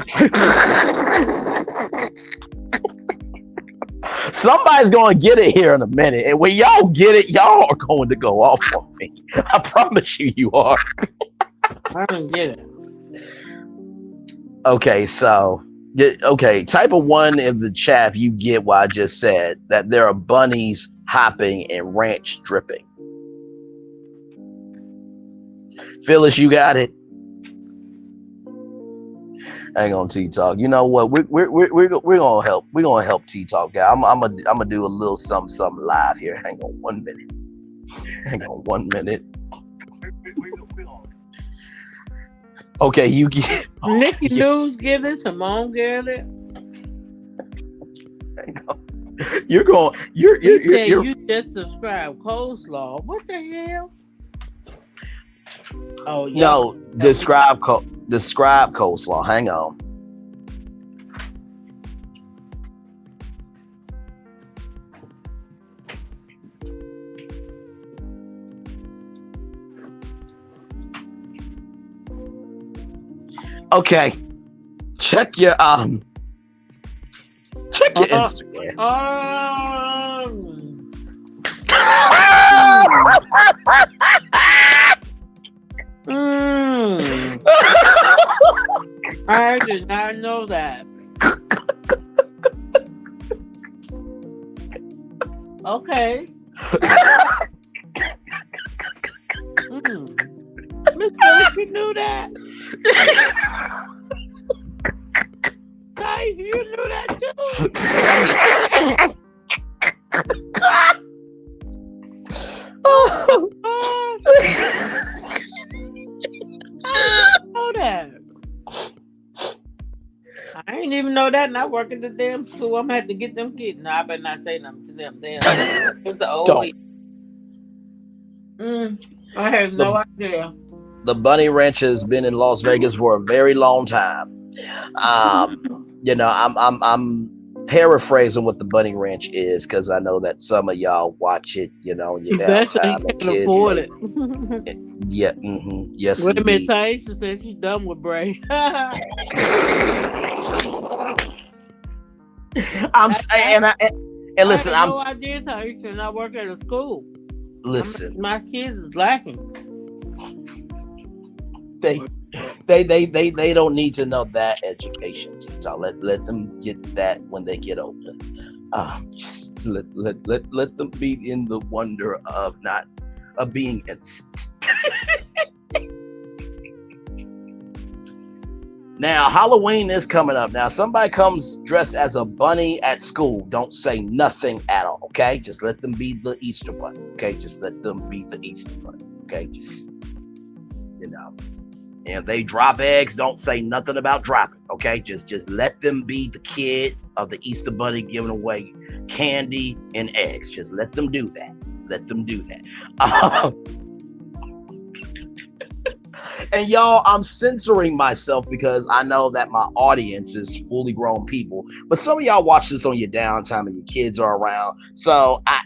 Somebody's going to get it here in a minute. And when y'all get it, y'all are going to go off on me. I promise you are. I don't get it. Okay, so... Okay, type of 1 in the chat if you get what I just said, that there are bunnies hopping and ranch dripping. Phyllis, you got it. Hang on, T Talk. You know what? We're gonna help. We're gonna help T Talk guy. I'm gonna do a little something live here. Hang on 1 minute. Hang on 1 minute. Okay, you get Nikki News give it, Simone give it. You just described coleslaw. What the hell? Oh yeah. No, describe coleslaw. Hang on. Okay, check your Instagram. I did not know that. Okay. Miss Phyllis, you knew that. Guys, you knew that too. Know that. I ain't even know that, and I work at the damn school. I'm gonna have to get them kids. No, I better not say nothing to them. Damn, it's the old. I have no idea. The Bunny Ranch has been in Las Vegas for a very long time. You know, I'm paraphrasing what the Bunny Ranch is because I know that some of y'all watch it. You know, you can't afford it. Yeah. Yes. Wait a minute, Taisha said she's done with Bray. And listen, I had no idea, Taisha, and I work at a school. Listen, my kids is lacking. They don't need to know that education. So let them get that when they get older. Just let them be in the wonder of being innocent. Now Halloween is coming up. Now somebody comes dressed as a bunny at school, don't say nothing at all. Okay, just let them be the Easter bunny. Okay, just let them be the Easter bunny. Okay, just and they drop eggs, don't say nothing about dropping. Okay, just let them be the kid of the Easter bunny giving away candy and eggs. Just let them do that. Let them do that. And y'all, I'm censoring myself because I know that my audience is fully grown people. But some of y'all watch this on your downtime and your kids are around. So I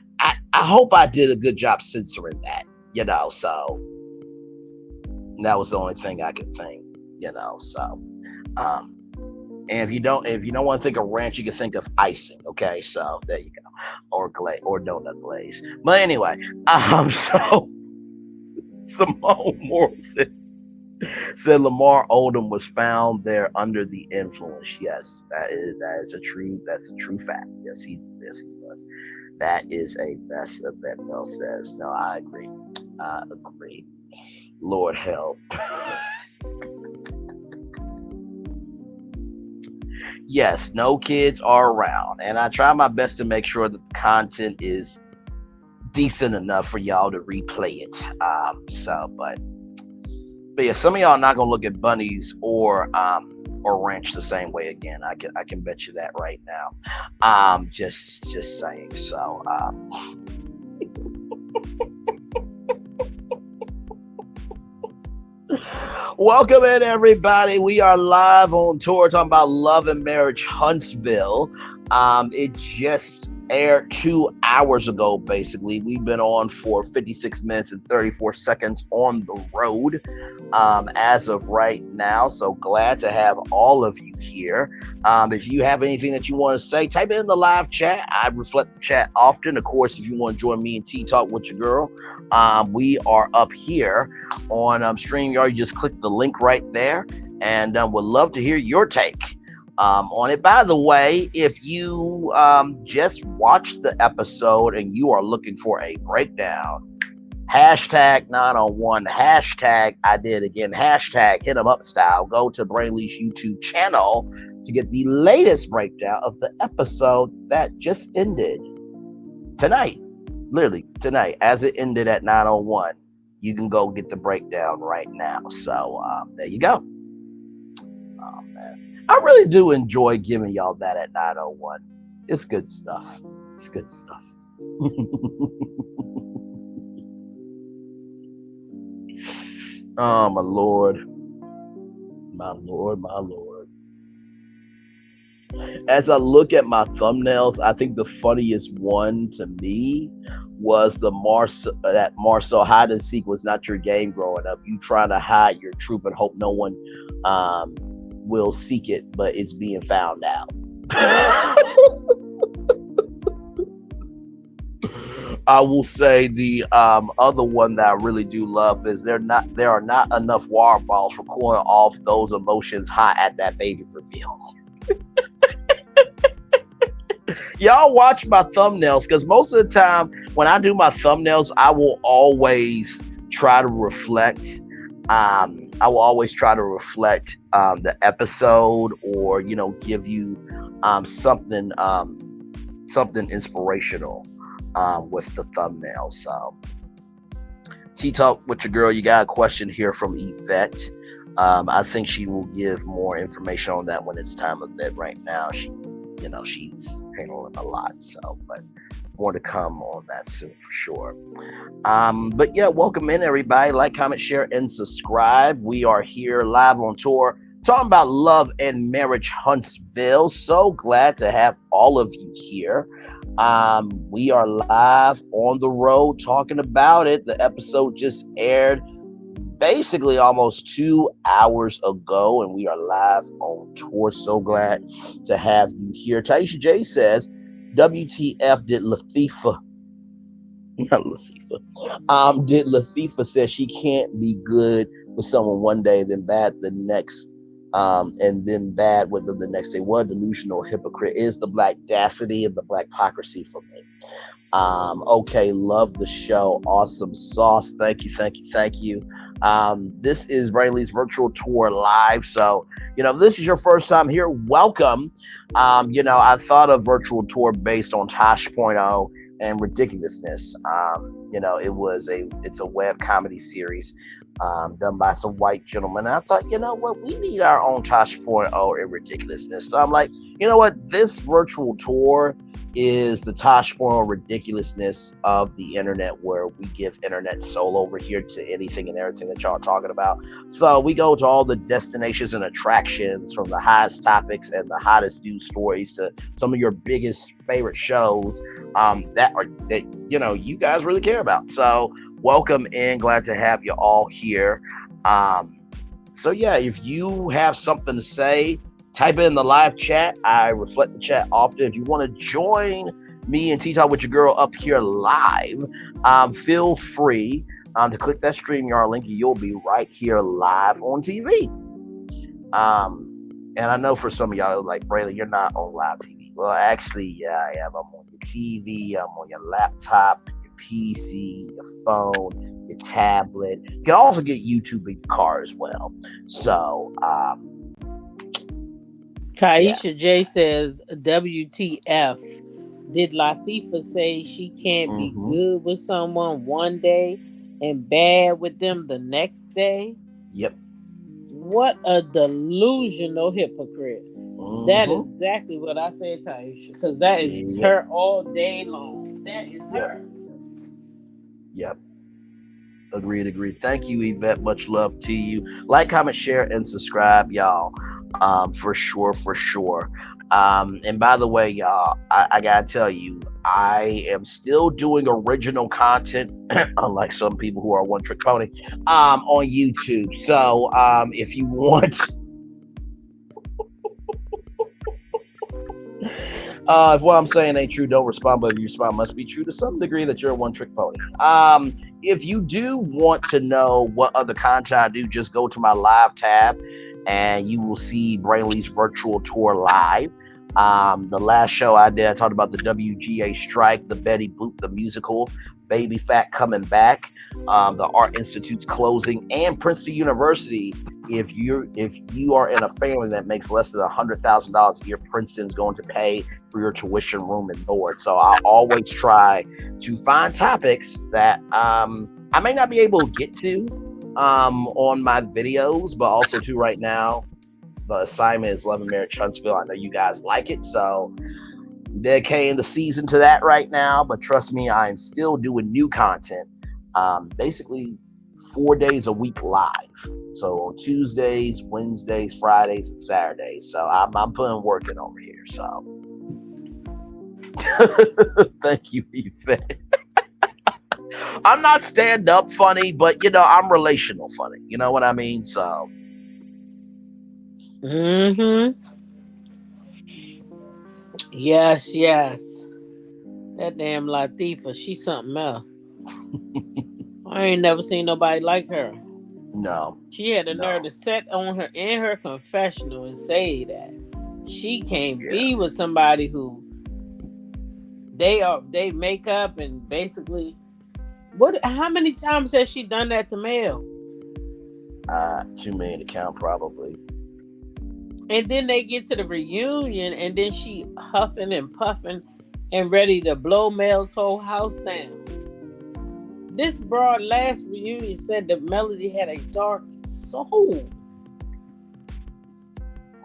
hope I did a good job censoring that, so that was the only thing I could think, so um and if you don't want to think of ranch, you can think of icing. Okay, so there you go, or glaze, or donut glaze. But anyway, so Simone Moore said Lamar Odom was found there under the influence. Yes, that's a true fact. Yes, he was. That is a mess of that Bell says. No, I agree. I agree. Lord help. Yes, no kids are around, and I try my best to make sure that the content is decent enough for y'all to replay it. But yeah, some of y'all are not gonna look at bunnies or ranch the same way again. I can bet you that right now. Just saying. So welcome in, everybody. We are live on tour talking about Love and Marriage Huntsville. It just aired 2 hours ago, basically. We've been on for 56 minutes and 34 seconds on the road as of right now. So glad to have all of you here. If you have anything that you want to say, type it in the live chat. I reflect the chat often. Of course, if you want to join me and Tea Talk with your girl, we are up here on StreamYard. You just click the link right there, and would love to hear your take on it. By the way, if you just watched the episode and you are looking for a breakdown, hashtag 901, hashtag I did again, hashtag hit 'em up style, go to Braylon's YouTube channel to get the latest breakdown of the episode that just ended tonight. Literally tonight, as it ended at 901. You can go get the breakdown right now. So there you go. Oh man, I really do enjoy giving y'all that at 901. It's good stuff. It's good stuff. Oh my Lord. My Lord, my Lord. As I look at my thumbnails, I think the funniest one to me was the Marcel hide and seek was not your game growing up. You trying to hide your troop and hope no one will seek it, but it's being found out. I will say the other one that I really do love is there are not enough water bottles for cooling off those emotions hot at that baby reveal. Y'all watch my thumbnails, because most of the time when I do my thumbnails, I will always try to reflect. The episode, or give you something inspirational with the thumbnail. So, Tea Talk with your girl. You got a question here from Yvette. I think she will give more information on that when it's time of bed. Right now, she's handling a lot. So, but more to come on that soon for sure. But yeah, welcome in, everybody. Like, comment, share, and subscribe. We are here live on tour talking about Love and Marriage Huntsville. So glad to have all of you here. We are live on the road talking about it. The episode just aired basically almost 2 hours ago, and we are live on tour. So glad to have you here. Taisha J says, WTF did Latifah, not Latifah, did Latifah says she can't be good with someone one day, then bad the next, and then bad with them the next day. What a delusional hypocrite is the black dacity and the black hypocrisy for me. Okay, love the show. Awesome sauce. Thank you. This is Braylon's virtual tour live. So, if this is your first time here, welcome. I thought of virtual tour based on Tosh.0 and ridiculousness. It's a web comedy series. done by some white gentlemen. And I thought, you know what, we need our own Tosh Point in ridiculousness. So I'm like, you know what, this virtual tour is the Tosh Point ridiculousness of the internet, where we give internet soul over here to anything and everything that y'all are talking about. So we go to all the destinations and attractions, from the hottest topics and the hottest news stories to some of your biggest favorite shows that you guys really care about. So welcome in. Glad to have you all here. So yeah, if you have something to say, type it in the live chat. I reflect the chat often. If you want to join me and Tea Talk with your girl up here live, feel free to click that StreamYard link. You'll be right here live on TV. And I know for some of y'all, like, Braylon, you're not on live TV. Well, actually, yeah, I am. I'm on your TV. I'm on your laptop, PC, your phone, your tablet. You can also get YouTube in your car as well. So, Kaisha J says, WTF. Did Latifah say she can't be good with someone one day and bad with them the next day? Yep. What a delusional hypocrite. That is exactly what I said, Taisha, because that is her all day long. That is her. Yep. Agreed. Thank you, Yvette. Much love to you. Like, comment, share, and subscribe, y'all. For sure. And by the way, y'all, I gotta tell you, I am still doing original content, unlike some people who are one trick pony, on YouTube. So, if you want, if what I'm saying ain't true, don't respond. But if you respond, must be true to some degree that you're a one trick pony. If you do want to know what other content I do, just go to my live tab, and you will see Braylon's virtual tour live. The last show I did, I talked about the WGA strike, the Betty Boop, the musical, Baby Fat coming back, the Art Institute's closing, and Princeton University. If you are in a family that makes less than $100,000 a year, Princeton's going to pay for your tuition, room, and board. So I always try to find topics that I may not be able to get to on my videos, but also too right now, the assignment is Love and Marriage Huntsville. I know you guys like it, so dedicating the season to that right now. But trust me, I'm still doing new content, basically 4 days a week live. So on Tuesdays, Wednesdays, Fridays, and Saturdays. So I'm putting work in over here. So thank you, Yvette. I'm not stand-up funny, but I'm relational funny. You know what I mean? So. Yes. That damn Latifah, she's something else. I ain't never seen nobody like her. No. She had the nerve to set on her in her confessional and say that she can't be with somebody who they make up and basically. How many times has she done that to Mel? Too many to count, probably. And then they get to the reunion, and then she huffing and puffing and ready to blow Mel's whole house down. This broad last reunion said that Melody had a dark soul.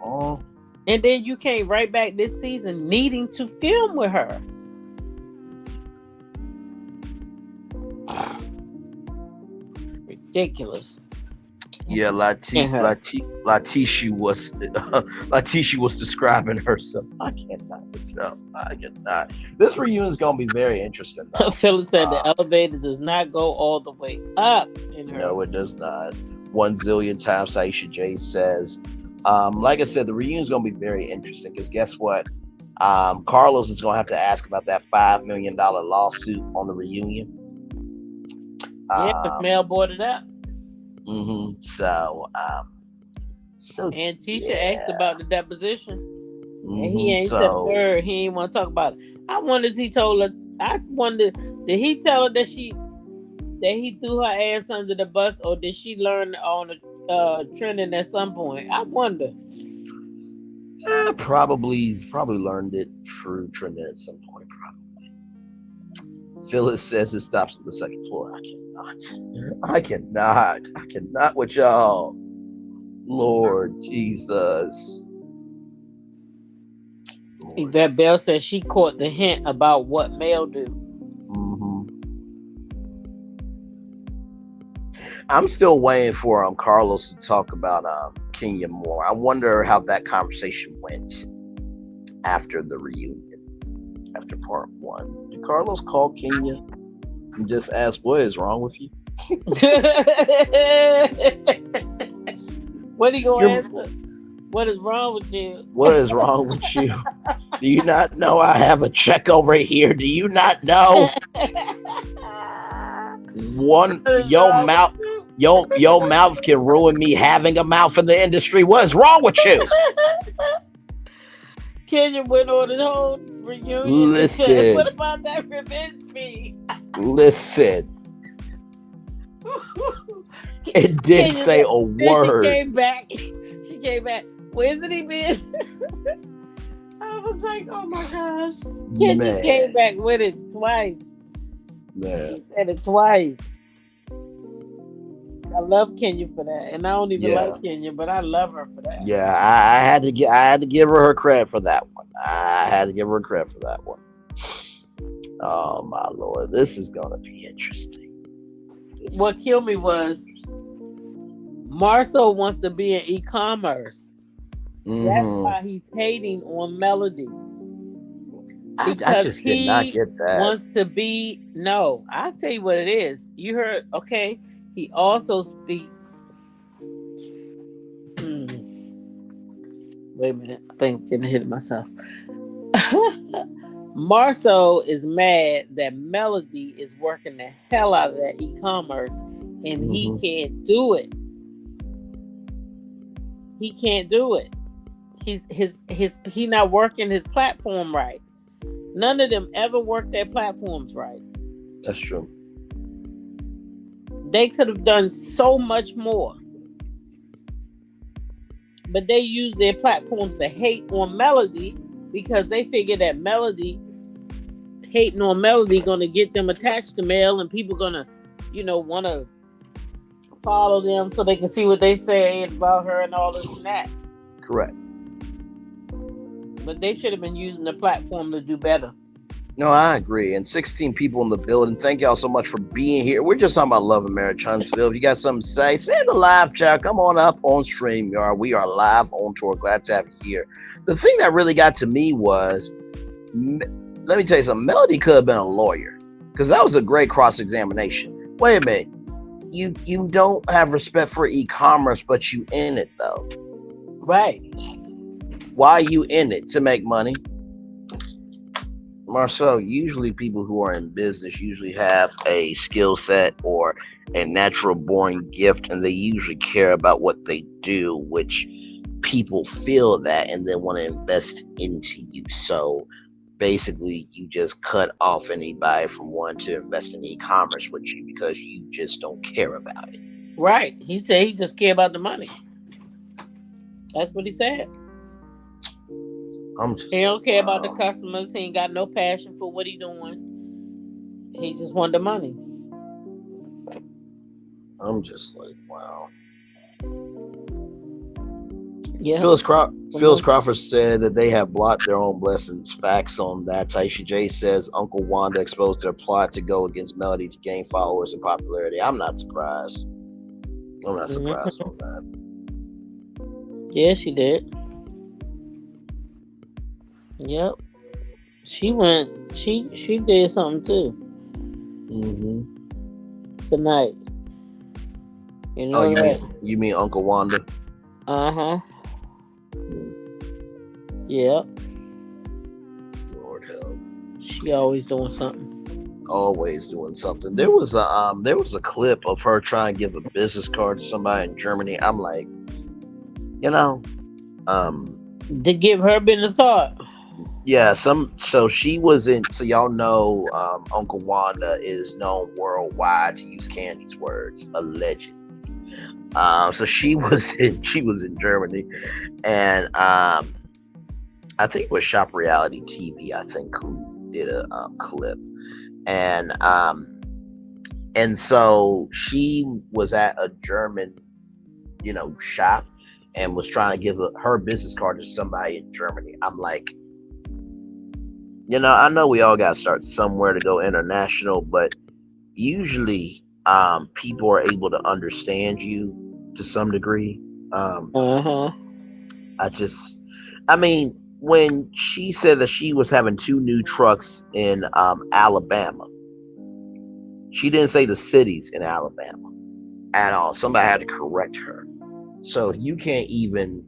Oh. And then you came right back this season needing to film with her. Ridiculous. Yeah, Letitia was describing herself. I cannot. This reunion is going to be very interesting. Phyllis said the elevator does not go all the way up. No, it does not. 1 zillion times, Aisha J says. Like I said, the reunion is going to be very interesting because guess what? Carlos is going to have to ask about that $5 million lawsuit on the reunion. Yeah, Mel brought it up. So and Tisha asked about the deposition, and he ain't said a word. He ain't want to talk about it. I wonder if he told her. I wonder, did he tell her that he threw her ass under the bus, or did she learn on the trending at some point? I wonder. Probably learned it through trending at some point. Probably. Phyllis says it stops on the second floor. I cannot with y'all. Lord Jesus. Yvette Bell says she caught the hint about what Mel do. I'm still waiting for Carlos to talk about Kenya more. I wonder how that conversation went after the reunion, after part 1. Did Carlos call Kenya and just ask, "What is wrong with you?" What are you gonna answer? What is wrong with you? What is wrong with you? Do you not know I have a check over here? Do you not know? Your mouth can ruin me having a mouth in the industry. What is wrong with you? Kenya went on his whole reunion. Listen. What about that revenge fee? Listen. It didn't say a word. She came back. Where's he been? I was like, oh my gosh. Kenya came back with it twice. Man. He said it twice. I love Kenya for that, and I don't even like Kenya, but I love her for that. Yeah, I had to give her credit for that one. Oh my Lord, this is gonna be interesting. What killed me was Marceau wants to be in e-commerce. That's why he's hating on Melody. I just did not get that. Wants to be I'll tell you what it is. You heard? Okay. He also speaks. Wait a minute. I think I'm getting ahead of myself. Marceau is mad that Melody is working the hell out of that e-commerce and he can't do it. He can't do it. He's not working his platform right. None of them ever work their platforms right. That's true. They could have done so much more. But they use their platforms to hate on Melody because they figure that hating on Melody gonna get them attached to Mel and people gonna, want to follow them so they can see what they say about her and all this and that. Correct. But they should have been using the platform to do better. No, I agree. And 16 people in the building. Thank y'all so much for being here. We're just talking about Love and Marriage Huntsville. If you got something to say in the live chat. Come on up on StreamYard. We are live on tour. Glad to have you here. The thing that really got to me was, let me tell you something. Melody could have been a lawyer because that was a great cross-examination. Wait a minute. You don't have respect for e-commerce, but you in it, though. Right. Why are you in it? To make money? Marceau, usually people who are in business usually have a skill set or a natural born gift, and they usually care about what they do, which people feel that and then want to invest into you. So basically, you just cut off anybody from wanting to invest in e-commerce with you because you just don't care about it. Right. He said he just care about the money. That's what he said. He don't care about the customers. He ain't got no passion for what he doing. He just want the money. I'm just like, wow. Yeah. Phyllis Crawford said that they have blocked their own blessings. Facts on that. Taisha J says Uncle Wanda exposed their plot to go against Melody to gain followers and popularity. I'm not surprised. On that. Yeah, she did. Yep. She did something too. Tonight. You know that? You mean Uncle Wanda? Uh-huh. Yep. Lord help. She always doing something. Always doing something. There was a clip of her trying to give a business card to somebody in Germany. I'm like, to give her business card. Yeah, so she was in. So y'all know, Uncle Wanda is known worldwide to use Candy's words, allegedly. So she was in Germany, and I think it was Shop Reality TV. I think who did a clip, and and so she was at a German, shop, and was trying to give her business card to somebody in Germany. I'm like, I know we all got to start somewhere to go international, but usually people are able to understand you to some degree. Uh-huh. I just, I mean, when she said that she was having two new trucks in Alabama, she didn't say the cities in Alabama at all. Somebody had to correct her. So if you can't even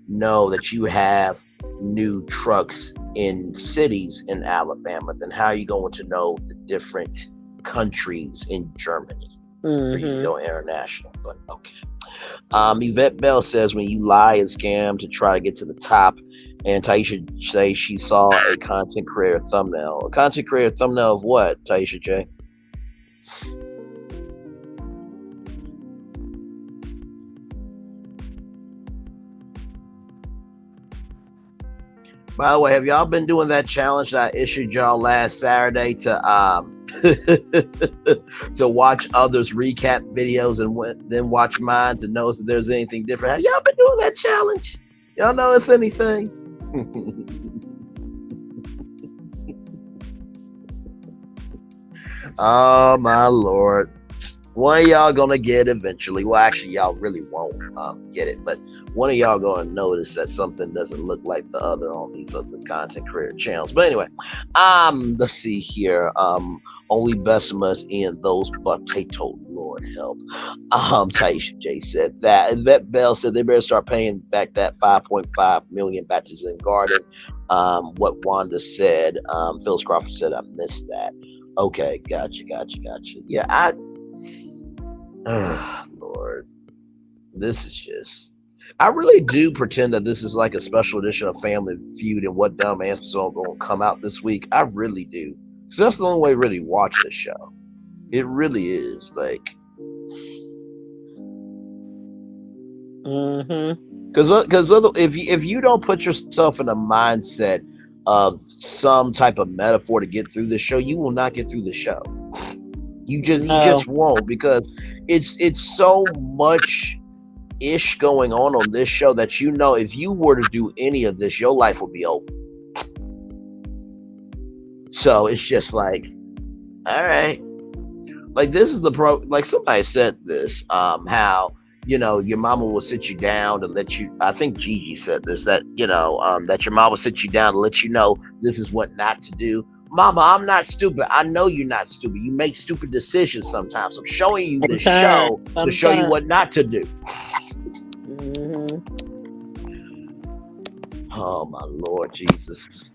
know that you have new trucks in cities in Alabama, then how are you going to know the different countries in Germany for you to go international? But okay. Yvette Bell says when you lie and scam to try to get to the top, and Taisha say she saw a content creator thumbnail. A content creator thumbnail of what, Taisha J? By the way, have y'all been doing that challenge that I issued y'all last Saturday to to watch others recap videos and then watch mine to notice if there's anything different? Have y'all been doing that challenge? Y'all notice anything? Oh my Lord. One of y'all gonna get it eventually. Well, actually, y'all really won't get it, but one of y'all gonna notice that something doesn't look like the other on these other content creator channels. But anyway, let's see here. Only Bessimas in those potatoes, Lord help. Taisha J said that. Yvette Bell said they better start paying back that 5.5 million back to Zen Garden. What Wanda said. Phyllis Crawford said I missed that. Okay, gotcha. Yeah, Lord, this is just. I really do pretend that this is like a special edition of Family Feud and what dumb answers are going to come out this week. I really do. Because that's the only way to really watch this show. It really is. Like. Because if you don't put yourself in a mindset of some type of metaphor to get through the show, you will not get through the show. You just won't, because it's so much ish going on this show that if you were to do any of this, your life would be over. So it's just like, all right, like this is like somebody said this, how your mama will sit you down to let you. I think Gigi said this, that that your mama will sit you down to let you know this is what not to do. Mama, I'm not stupid. I know you're not stupid. You make stupid decisions sometimes. I'm showing you this show to show you what not to do. Oh my Lord Jesus.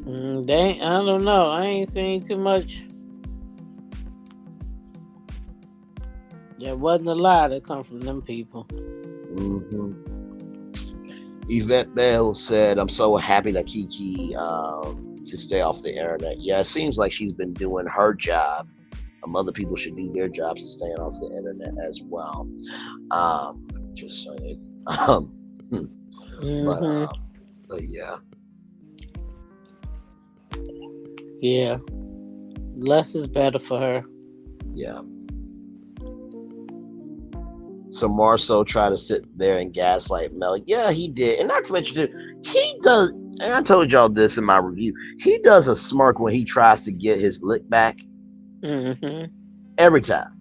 I don't know. I ain't seen too much. There wasn't a lot that come from them people. Yvette Bell said, I'm so happy that Keke to stay off the internet. Yeah, it seems like she's been doing her job. Other people should do their jobs to staying off the internet as well. Just saying. But yeah. Yeah. Less is better for her. Yeah. So Marceau tried to sit there and gaslight Mel. Yeah, he did. And not to mention, too, he does, and I told y'all this in my review, he does a smirk when he tries to get his lick back. Every time.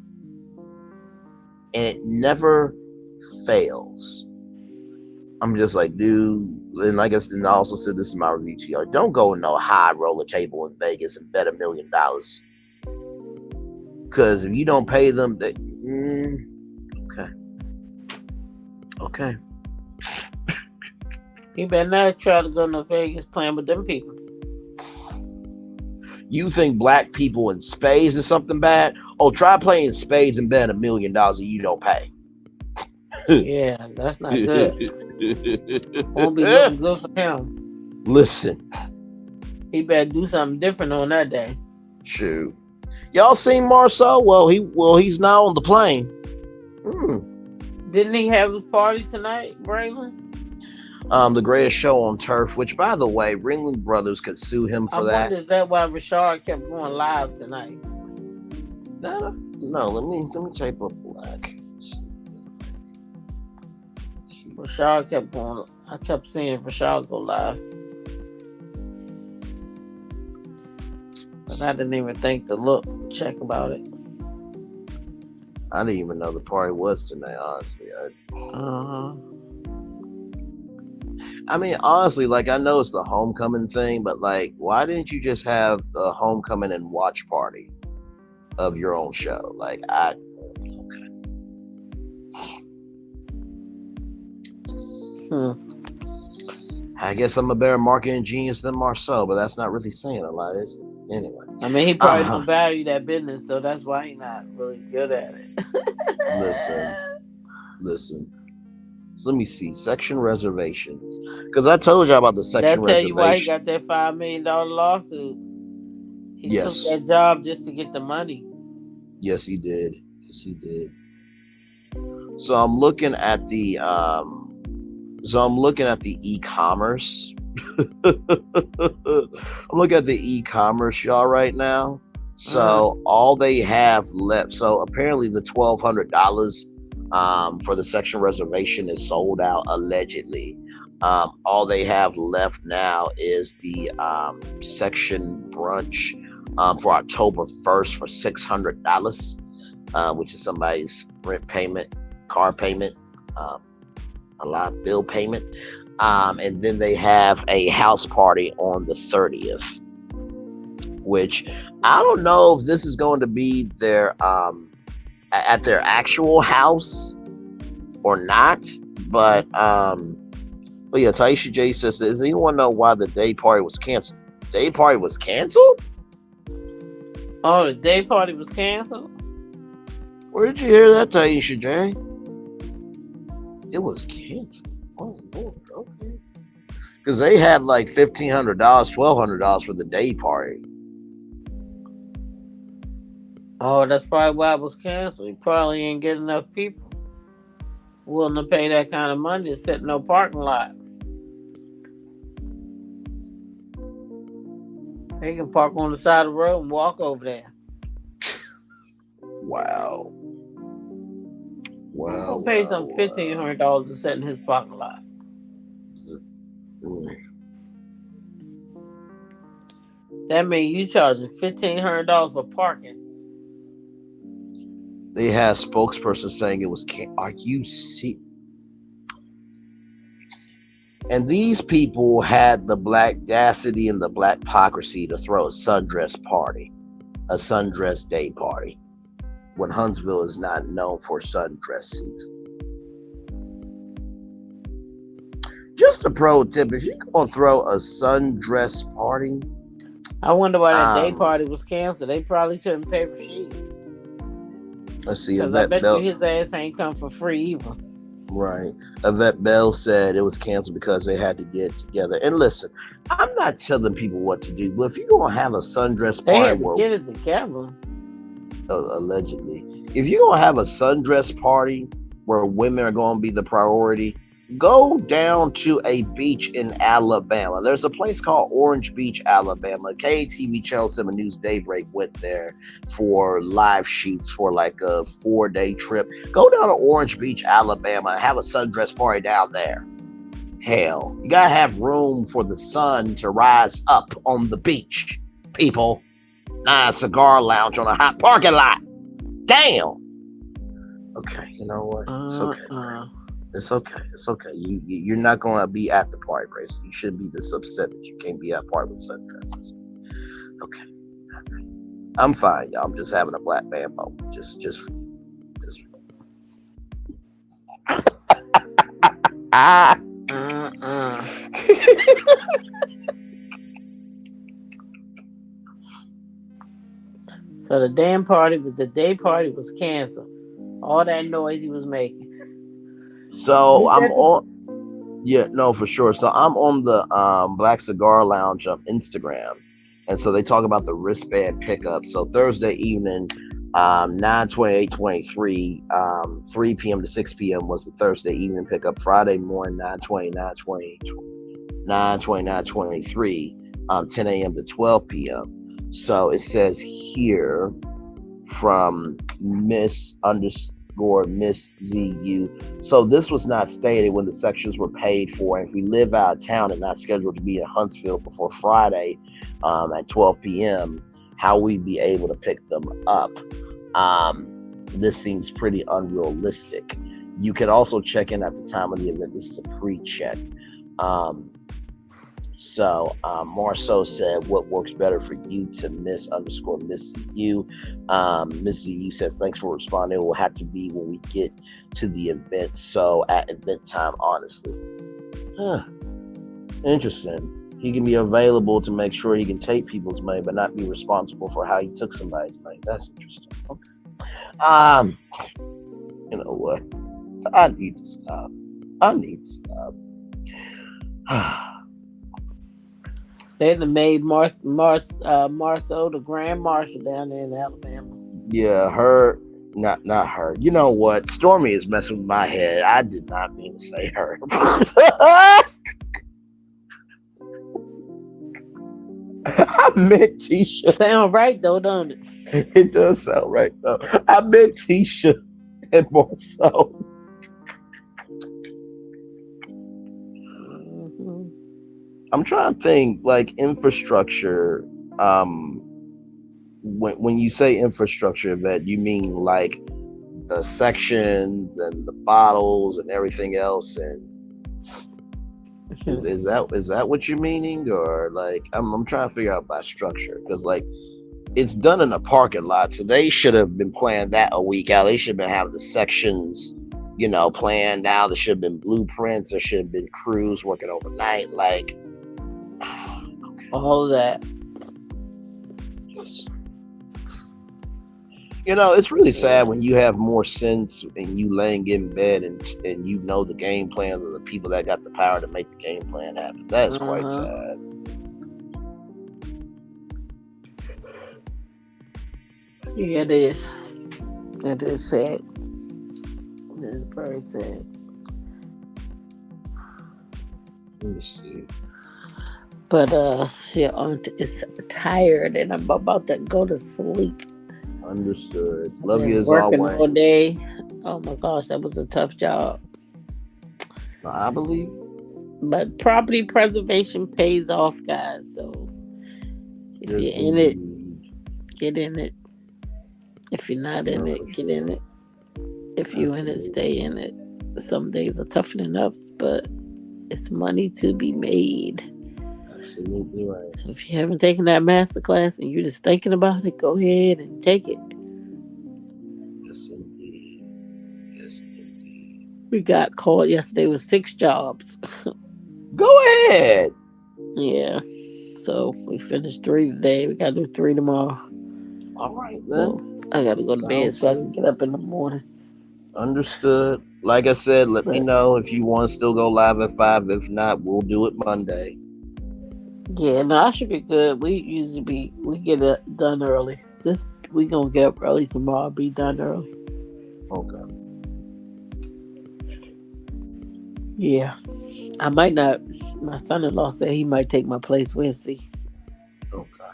And it never fails. I'm just like, dude, and I guess, and I also said this in my review to y'all, don't go in no high roller table in Vegas and bet $1 million. Because if you don't pay them, okay. You better not try to go to Vegas playing with them people. You think black people in spades is something bad? Oh, try playing spades and bet $1 million and you don't pay. Yeah, that's not good. Won't be looking good for him. Listen. He better do something different on that day. True. Y'all seen Marceau? Well, he's now on the plane. Didn't he have his party tonight, Braylon? The Greatest Show on Turf, which, by the way, Ringling Brothers could sue him I for that. wonder if that's why Rashard kept going live tonight. No, let me type up black. Rashard kept going. I kept seeing Rashard go live, but I didn't even think to check about it. I didn't even know the party was tonight, honestly. I mean, honestly, like, I know it's the homecoming thing, but, like, why didn't you just have the homecoming and watch party of your own show? Like, okay. I guess I'm a better marketing genius than Marceau, but that's not really saying a lot, is it? Anyway. I mean, he probably don't value that business, so that's why he's not really good at it. Listen. So let me see. Section reservations. Because I told you about the section reservation. That tell you why he got that $5 million lawsuit. He took that job just to get the money. Yes, he did. So I'm looking at the e-commerce. I'm looking at the e-commerce, y'all, right now. So all they have left. So apparently the $1,200 for the section reservation is sold out, allegedly. All they have left now is the section brunch for October 1st for $600, which is somebody's rent payment, car payment, a lot of bill payment. And then they have a house party on the 30th, which I don't know if this is going to be their at their actual house or not, but yeah, Taisha J says, does anyone know why the day party was canceled? Day party was canceled? Oh, the day party was canceled? Where did you hear that, Taisha J? It was canceled. Oh Lord, okay. Because they had like $1,500, $1,200 for the day party. Oh, that's probably why it was canceled. He probably ain't get enough people willing to pay that kind of money to sit in no parking lot. They can park on the side of the road and walk over there. Wow. Wow. He'll pay some $1,500 to sit in his parking lot. That means you charging $1,500 for parking. They had a spokesperson saying it was are you see? And these people had the black audacity and the black hypocrisy to throw a sundress party, a sundress day party, when Huntsville is not known for sundress season. Just a pro tip: if you're gonna throw a sundress party, I wonder why that day party was canceled. They probably couldn't pay for shit. Let's see. Because I bet you his ass ain't come for free either. Right. Yvette Bell said it was canceled because they had to get together. And listen, I'm not telling people what to do, but if you're going to have a sundress party... They had to get it together. Allegedly. If you're going to have a sundress party where women are going to be the priority, go down to a beach in Alabama. There's a place called Orange Beach, Alabama. KTV Channel 7 News Daybreak went there for live shoots for like a 4-day trip. Go down to Orange Beach, Alabama, and have a sundress party down there. Hell, you gotta have room for the sun to rise up on the beach, people. Not a cigar lounge on a hot parking lot. Damn. Okay, you know what? It's okay. It's okay. It's okay. You're not going to be at the party, Grace. You shouldn't be this upset that you can't be at party with sundresses. Okay. I'm fine, y'all. I'm just having a black man moment. Just for you. Just for you. So the day party was canceled. All that noise he was making. So I'm on, for sure. So I'm on the Black Cigar Lounge on Instagram, and so they talk about the wristband pickup. So Thursday evening, 9/28/23, 3 p.m. to 6 p.m. was the Thursday evening pickup. Friday morning, 9/20, 10 a.m. to 12 p.m. So it says here from Miss ZU. So this was not stated when the sections were paid for. And if we live out of town and not scheduled to be in Huntsville before Friday at 12 p.m., how we be able to pick them up? This seems pretty unrealistic. You can also check in at the time of the event. This is a pre-check. Marceau said, what works better for you to Miss ZU? Miss ZU said, thanks for responding. It will have to be when we get to the event. So at event time, honestly. Interesting. He can be available to make sure he can take people's money, but not be responsible for how he took somebody's money. That's interesting. Okay. You know what? I need to stop. They done made Marceau the Grand Marshal down there in Alabama. Yeah, her. Not her. You know what? Stormy is messing with my head. I did not mean to say her. I meant Tisha. Sound right though, don't it? It does sound right though. I meant Tisha and Marceau. I'm trying to think like infrastructure. When you say infrastructure, that you mean like the sections and the bottles and everything else, and is that what you're meaning, or like I'm trying to figure out by structure, because like it's done in a parking lot, so they should have been planning that a week out. They should have been having the sections, planned out. There should have been blueprints. There should have been crews working overnight, like all of that. It's really sad when you have more sense and you laying in bed and you know the game plan of the people that got the power to make the game plan happen. That is quite sad. Yeah, it is. It is sad. It is very sad. Let me see. But yeah, it's tired and I'm about to go to sleep. Understood. Love you as working always. All day. Oh my gosh, that was a tough job. I believe. But property preservation pays off, guys. So if you're in it, get in it. If you're not in it, get in it. If you're in it, stay in it. Some days are tougher than others, but it's money to be made. Absolutely right. So if you haven't taken that master class and you're just thinking about it, go ahead and take it. Yes, indeed. Yes, indeed. We got called yesterday with 6 jobs. Go ahead. Yeah. So we finished 3 today. We got to do 3 tomorrow. All right, then. So I got to go to bed so I can get up in the morning. Understood. Like I said, let me know if you want to still go live at 5. If not, we'll do it Monday. Yeah, no, I should be good. We get it done early. We gonna get up early tomorrow. Be done early. Okay. Yeah, I might not. My son-in-law said he might take my place. We'll see. Okay.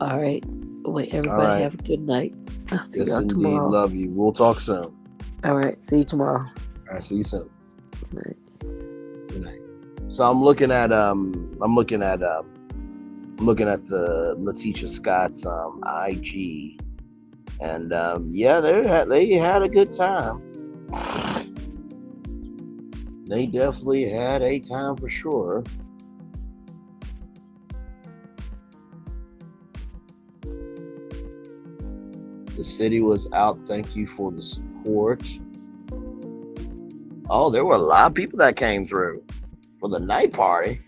All right. Wait, everybody have a good night. I'll see y'all tomorrow. Love you. We'll talk soon. All right. See you tomorrow. All right. See you soon. Good night. Good night. So I'm looking at the Letitia Scott's IG, and yeah, they had a good time. They definitely had a time for sure. The city was out. Thank you for the support. Oh, there were a lot of people that came through for the night party.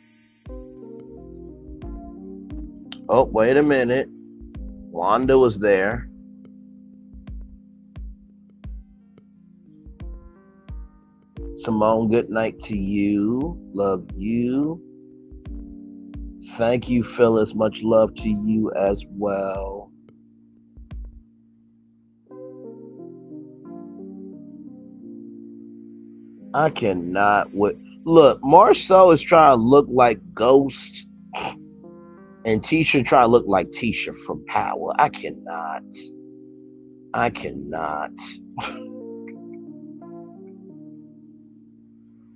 Oh, wait a minute. Wanda was there. Simone, good night to you. Love you. Thank you, Phyllis. Much love to you as well. I cannot. Look, Marcel is trying to look like Ghost, and Tisha trying to look like Tisha from Power. I cannot. I cannot.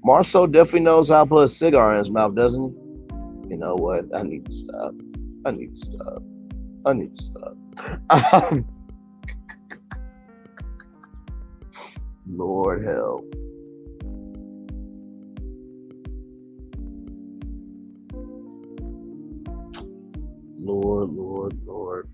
Marcel definitely knows how to put a cigar in his mouth, doesn't he? You know what? I need to stop. I need to stop. I need to stop. Lord help. Lord.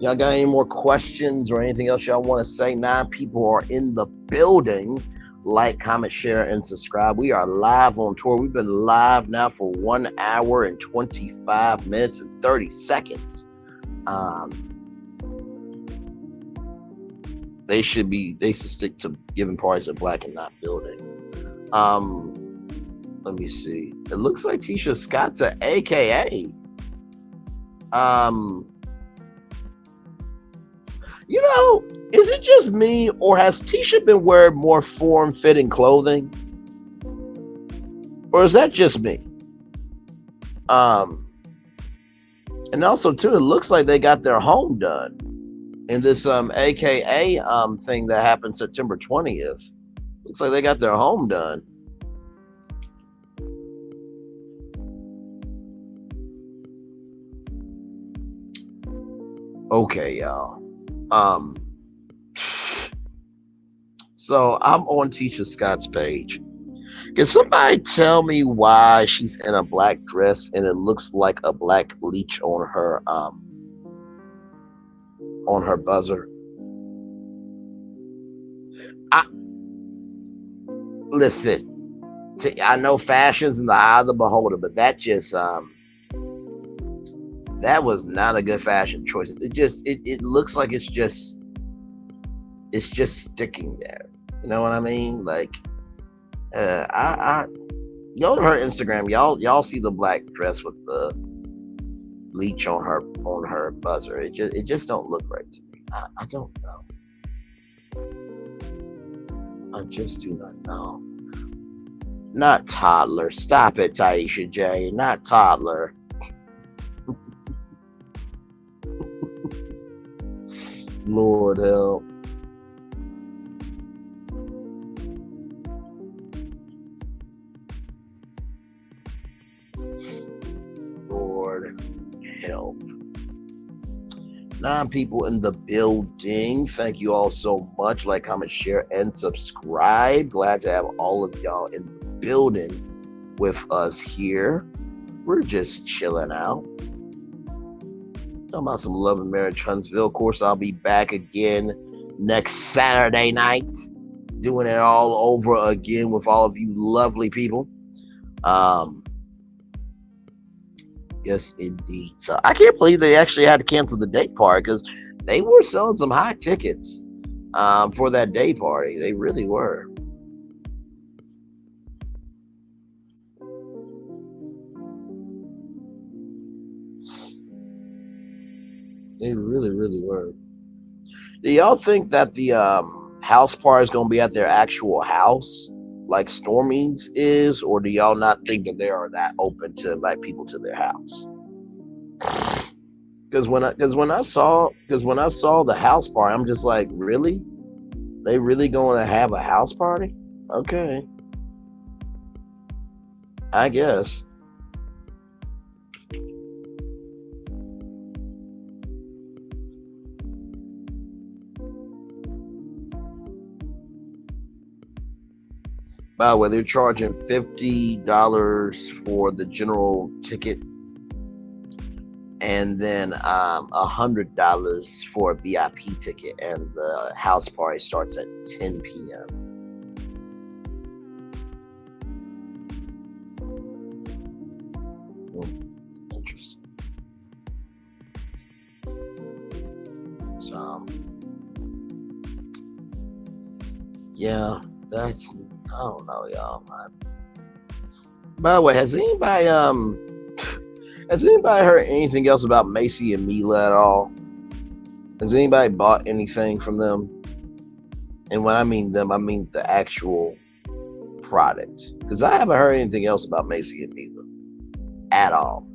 Y'all got any more questions or anything else y'all want to say? 9 people are in the building. Like, comment, share, and subscribe. We are live on tour. We've been live now for 1 hour and 25 minutes and 30 seconds. They should stick to giving parties at Black and not building. Let me see. It looks like Tisha Scott's an AKA. You know, is it just me, or has Tisha been wearing more form-fitting clothing? Or is that just me? And also, too, it looks like they got their home done in this AKA thing that happened September 20th. Looks like they got their home done. Okay, y'all. So I'm on Tisha Scott's page. Can somebody tell me why she's in a black dress and it looks like a black leech on her buzzer? Listen, I know fashion's in the eye of the beholder, but that just that was not a good fashion choice. It looks like it's just sticking there. You know what I mean? Like, y'all to her Instagram, y'all see the black dress with the leech on her buzzer. It just don't look right to me. I don't know. I just do not know. Not toddler. Stop it, Taisha J. Not toddler. Lord help. Lord help. 9 people in the building. Thank you all so much. Like, comment, share, and subscribe. Glad to have all of y'all in the building with us here. We're just chilling out. Talking about some love and marriage, Huntsville. Of course, I'll be back again next Saturday night, doing it all over again with all of you lovely people. Yes, indeed. So I can't believe they actually had to cancel the day party, because they were selling some high tickets for that day party. They really were. They really, really were. Do y'all think that the house party is going to be at their actual house, like Stormy's is, or do y'all not think that they are that open to invite people to their house? Because when I saw the house party, I'm just like, really? They really going to have a house party? Okay, I guess. By the way, they're charging $50 for the general ticket, and then $100 for a VIP ticket, and the house party starts at 10 p.m. Interesting. So, yeah, that's. I don't know, y'all. By the way, has anybody heard anything else about Macy and Mila at all? Has anybody bought anything from them? And when I mean them, I mean the actual product. Because I haven't heard anything else about Macy and Eva at all.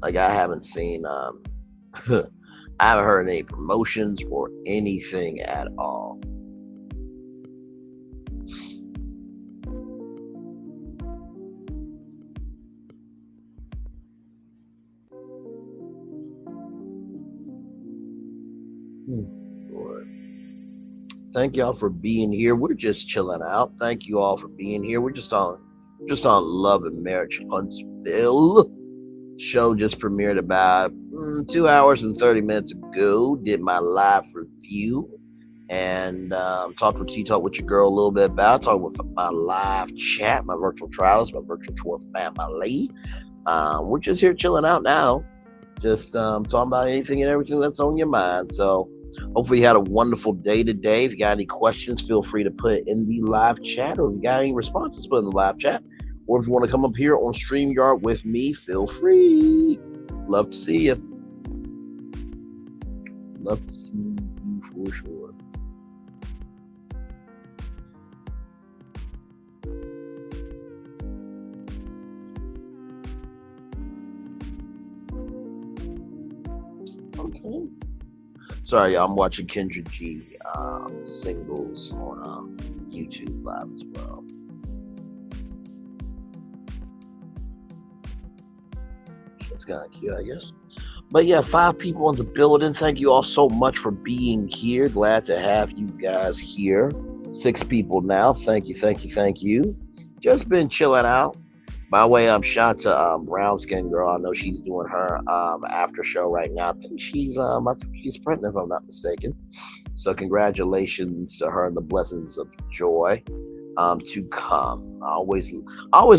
Like I haven't seen I haven't heard any promotions or anything at all. Lord. Thank y'all for being here. We're just chilling out. Thank you all for being here. We're just on Love and Marriage Huntsville. Show just premiered about 2 hours and 30 minutes ago. Did my live review and talked with Talk with your girl a little bit about. Talked with my live chat, my virtual trials, my virtual tour family. We're just here chilling out now. Just talking about anything and everything that's on your mind. So hopefully you had a wonderful day today. If you got any questions, feel free to put it in the live chat, or if you got any responses, put in the live chat. Or if you want to come up here on StreamYard with me, feel free. Love to see you. Love to see you for sure. Okay. Sorry, y'all, I'm watching Kendra G singles on YouTube Live as well. It's kind of cute, I guess. But yeah, 5 people in the building. Thank you all so much for being here. Glad to have you guys here. 6 people now. Thank you. Just been chilling out. By the way, shout to Brown Skin Girl. I know she's doing her after show right now. I think she's pregnant, if I'm not mistaken. So congratulations to her and the blessings of joy to come. I always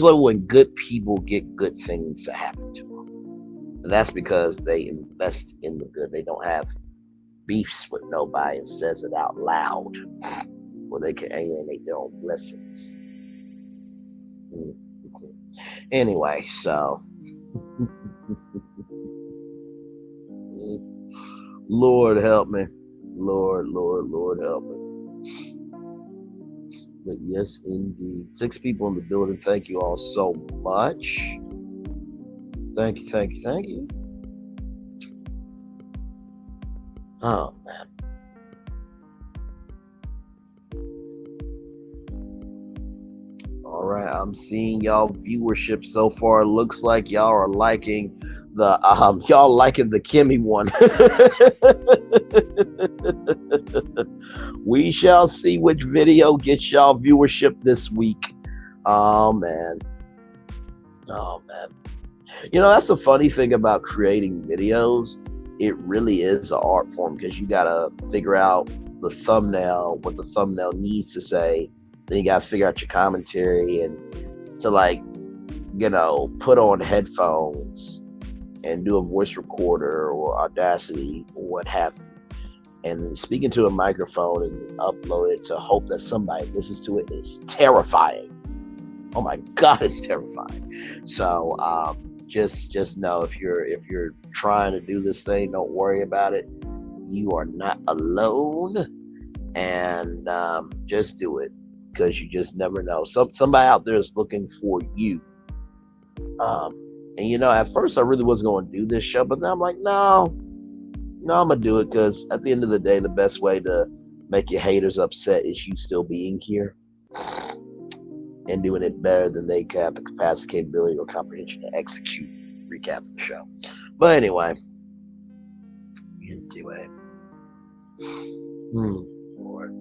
love when good people get good things to happen to them. And that's because they invest in the good. They don't have beefs with nobody and says it out loud, where they can alienate their own blessings. Anyway, so Lord help me. Lord help me. But yes, indeed. 6 people in the building. Thank you all so much. Thank you. Oh, man. All right, I'm seeing y'all viewership so far. Looks like y'all are liking the Kimmy one. We shall see which video gets y'all viewership this week. Oh man. You know, that's the funny thing about creating videos. It really is an art form, because you gotta figure out the thumbnail, what the thumbnail needs to say. Then you gotta figure out your commentary, and to put on headphones and do a voice recorder or Audacity or what have you, and speaking to a microphone and upload it to hope that somebody listens to it is terrifying. Oh my God, it's terrifying. So just know, if you're trying to do this thing, don't worry about it. You are not alone, and just do it, because you just never know. Somebody out there is looking for you. And at first I really wasn't going to do this show, but now I'm like, no, I'm gonna do it, because at the end of the day, the best way to make your haters upset is you still being here and doing it better than they have the capacity, capability, or comprehension to execute, recap the show. But anyway, Lord.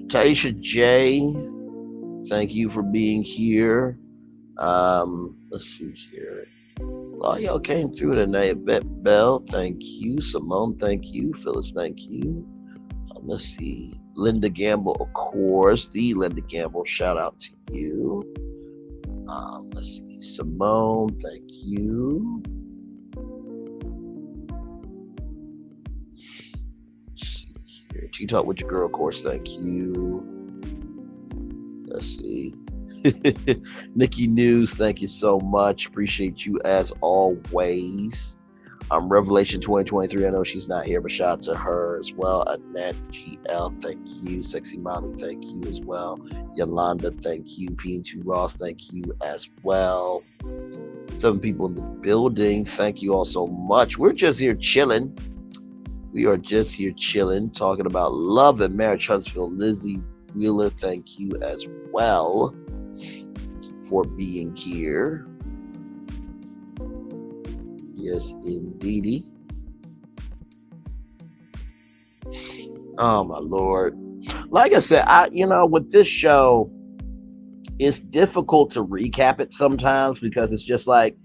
Taisha J, thank you for being here. Let's see here. Oh, y'all came through tonight. Bell, thank you. Simone, thank you. Phyllis, thank you. Let's see. Linda Gamble, of course. The Linda Gamble, shout out to you. Let's see. Simone, thank you. Let's see here. Talk with your girl, of course, thank you. Let's see. Nikki News, thank you so much. Appreciate you as always. Revelation 2023. I know she's not here, but shout out to her as well. Annette GL, thank you. Sexy Mommy, thank you as well. Yolanda, thank you. P2 Ross, thank you as well. 7 people in the building. Thank you all so much. We're just here chilling. We are just here chilling, talking about love and marriage. Huntsville, Lizzie Wheeler, thank you as well for being here. Yes, indeedy. Oh my Lord. Like I said, with this show, it's difficult to recap it sometimes because it's just like,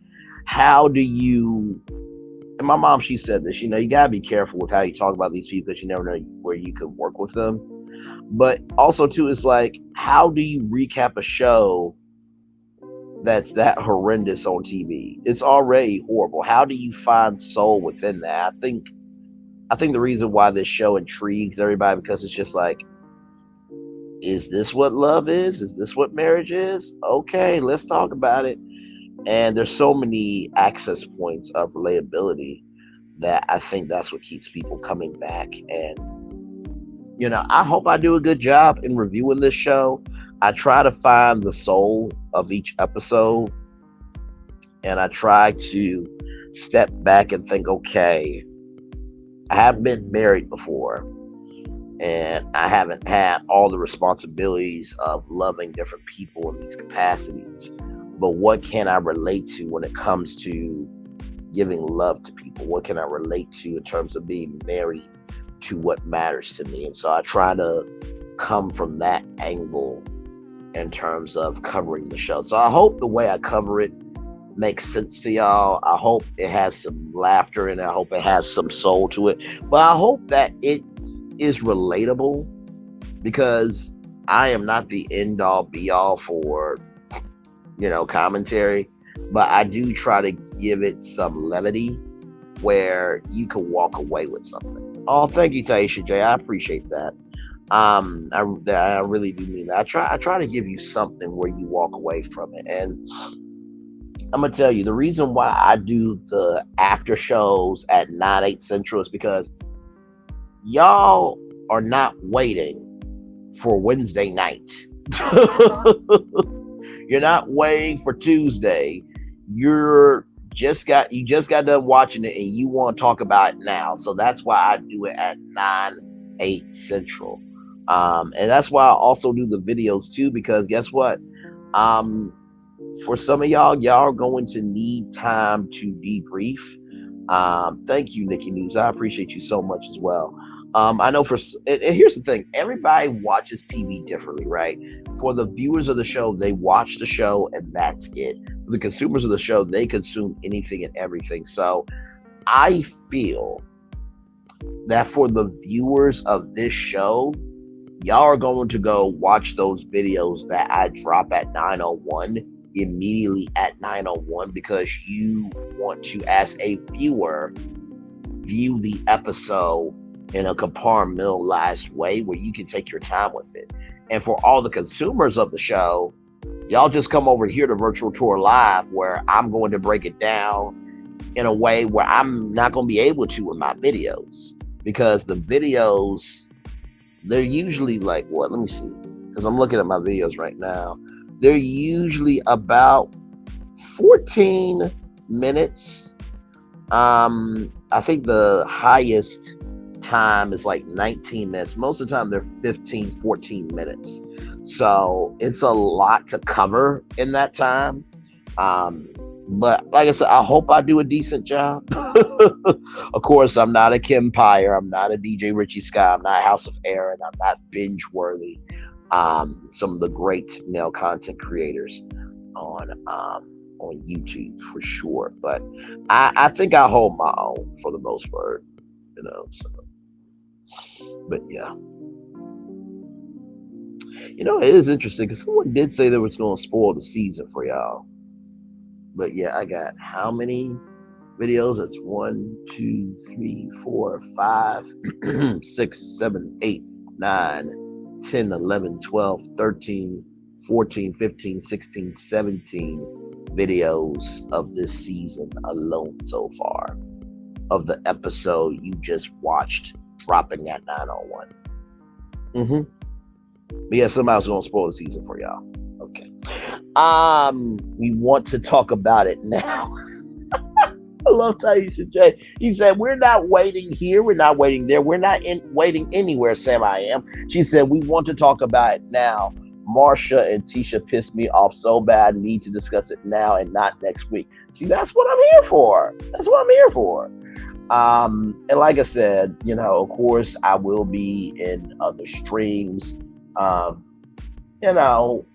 how do you, and my mom, she said this, you gotta be careful with how you talk about these people because you never know where you could work with them. But also too, it's like, how do you recap a show that's that horrendous on TV? It's already horrible. How do you find soul within that? I think the reason why this show intrigues everybody because it's just like, is this what love is? Is this what marriage is? Okay, let's talk about it. And there's so many access points of relatability that I think that's what keeps people coming back. And, I hope I do a good job in reviewing this show. I try to find the soul of each episode. And I try to step back and think, okay, I have been married before. And I haven't had all the responsibilities of loving different people in these capacities. But what can I relate to when it comes to giving love to people? What can I relate to in terms of being married to what matters to me? And so I try to come from that angle in terms of covering the show. So I hope the way I cover it makes sense to y'all. I hope it has some laughter and I hope it has some soul to it. But I hope that it is relatable because I am not the end all be all for commentary, but I do try to give it some levity where you can walk away with something. Oh, thank you, Taisha J. I appreciate that. I really do mean that. I try to give you something where you walk away from it. And I'm gonna tell you the reason why I do the after shows at 9/8 Central is because y'all are not waiting for Wednesday night. You're not waiting for Tuesday. You just got done watching it and you want to talk about it now. So that's why I do it at 9/8 Central. And that's why I also do the videos too, because guess what? For some of y'all are going to need time to debrief. Thank you, Nikki News. I appreciate you so much as well. I know and here's the thing, everybody watches TV differently, right? For the viewers of the show, they watch the show and that's it. For the consumers of the show, they consume anything and everything. So I feel that for the viewers of this show, y'all are going to go watch those videos that I drop at 9:01 immediately at 9:01 because you want to, as a viewer, view the episode in a compartmentalized way where you can take your time with it. And for all the consumers of the show, y'all just come over here to Virtual Tour Live where I'm going to break it down in a way where I'm not going to be able to in my videos, because the videos, they're usually like, what? Let me see, because I'm looking at my videos right now. They're usually about 14 minutes. I think the highest time is like 19 minutes. Most of the time they're 15, 14 minutes. So it's a lot to cover in that time. But like I said, I hope I do a decent job. Of course, I'm not a Kim Pyre. I'm not a DJ Richie Sky. I'm not House of Aaron. I'm not binge worthy. Some of the great male content creators on YouTube for sure. But I think I hold my own for the most part, so. But yeah, it is interesting because someone did say they was going to spoil the season for y'all. But yeah, I got how many videos? That's 1, 2, 3, 4, 5, 6, 7, 8, 9, 10, 11, 12, 13, 14, 15, 16, 17 videos of this season alone so far. of the episode you just watched dropping at 9:01. But yeah, somebody's gonna spoil the season for y'all. Okay. We want to talk about it now. I love Taisha J. He said, "We're not waiting here. We're not waiting there. We're not waiting anywhere, Sam. I am." She said, "We want to talk about it now. Marsha and Tisha pissed me off so bad. Need to discuss it now and not next week." See, that's what I'm here for. That's what I'm here for. And like I said, of course, I will be in other streams. You know,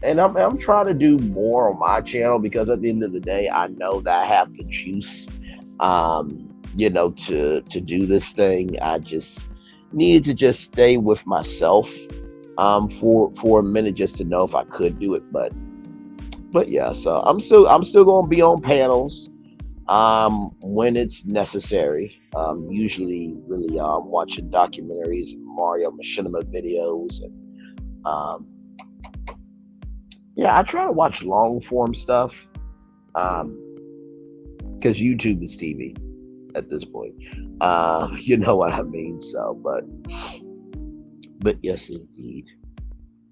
and I'm trying to do more on my channel because at the end of the day, I know that I have the juice, to do this thing. I just needed to just stay with myself, for a minute just to know if I could do it. But yeah, so I'm still going to be on panels, when it's necessary. Usually really watching documentaries and Mario Machinima videos and yeah, I try to watch long form stuff, because YouTube is TV at this point. You know what I mean. So, but yes, indeed.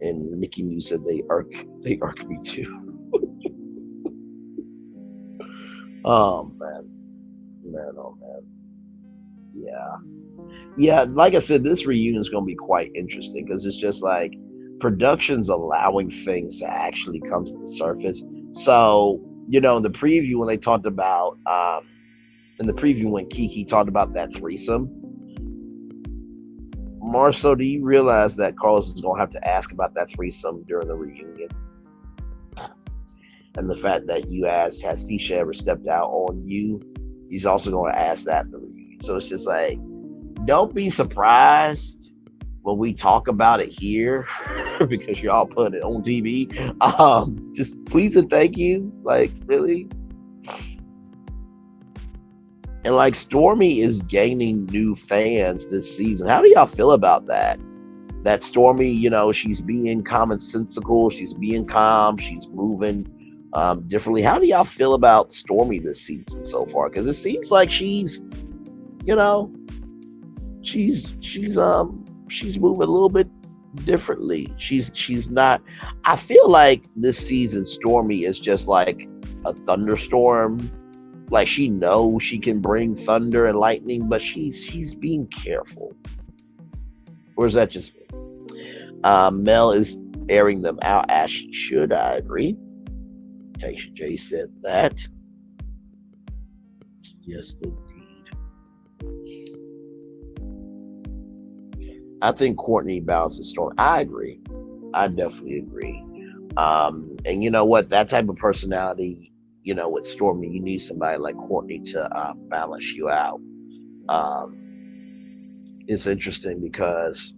And Nikki News said they irk me too. Oh man, oh man. Yeah. Like I said, this reunion is going to be quite interesting because it's just like production's allowing things to actually come to the surface. So, in the preview when they talked about, in the preview when Keke talked about that threesome, Marcel, do you realize that Carlos is going to have to ask about that threesome during the reunion? And the fact that you asked, has Tisha ever stepped out on you? He's also going to ask that in the reunion. So it's just like, don't be surprised when we talk about it here because y'all put it on TV. Just please and thank you. Like, really? And like, Stormy is gaining new fans this season. How do y'all feel about that? That Stormy, she's being commonsensical, she's being calm, she's moving differently. How do y'all feel about Stormy this season so far? Because it seems like she's moving a little bit differently. She's not. I feel like this season Stormy is just like a thunderstorm. Like, she knows she can bring thunder and lightning, but she's being careful. Or is that just me? Mel is airing them out as she should. I agree. Taisha J said that. Yes, indeed. I think Courtney balances Storm. I agree. I definitely agree. And you know what? That type of personality, with Stormy, you need somebody like Courtney to balance you out. It's interesting because,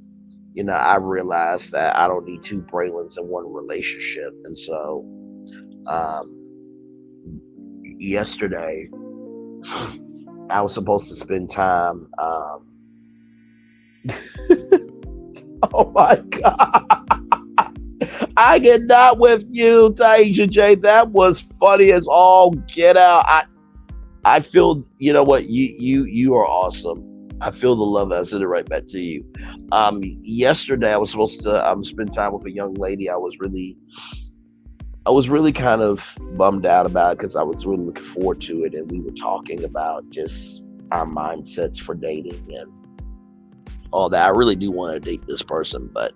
I realized that I don't need two Braylons in one relationship. And so, yesterday, I was supposed to spend time. Oh my God. I get not with you, Taisha J. That was funny as all get out. I feel, you know what, you are awesome. I feel the love. I send it right back to you. Yesterday I was supposed to spend time with a young lady. I was really kind of bummed out about it because I was really looking forward to it, and we were talking about just our mindsets for dating and all that. I really do want to date this person, but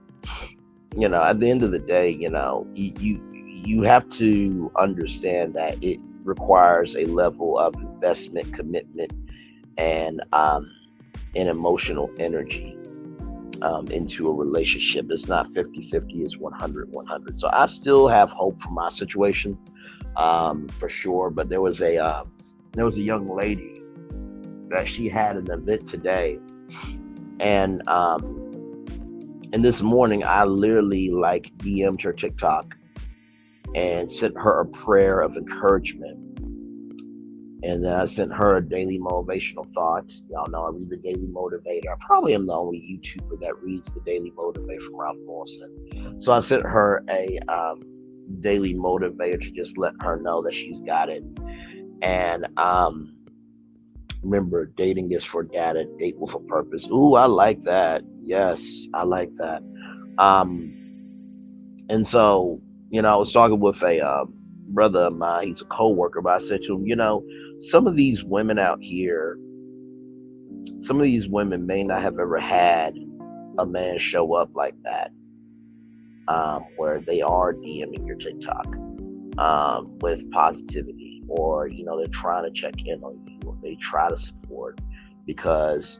at the end of the day, you have to understand that it requires a level of investment, commitment, and an emotional energy into a relationship. It's not 50-50, it's 100-100. So I still have hope for my situation, for sure. But there was a young lady that she had an event today, and this morning I literally DM'd her TikTok and sent her a prayer of encouragement. And then I sent her a daily motivational thought. Y'all know I read the Daily Motivator. I probably am the only YouTuber that reads the Daily Motivator from Ralph Morrison. So I sent her a daily motivator to just let her know that she's got it. And Remember, dating is for data, date with a purpose. Ooh, I like that. Yes, I like that. Um, and so, I was talking with a brother of mine. He's a co-worker, but I said to him, some of these women out here, some of these women may not have ever had a man show up like that, where they are DMing your TikTok with positivity, or they're trying to check in on you, or they try to support because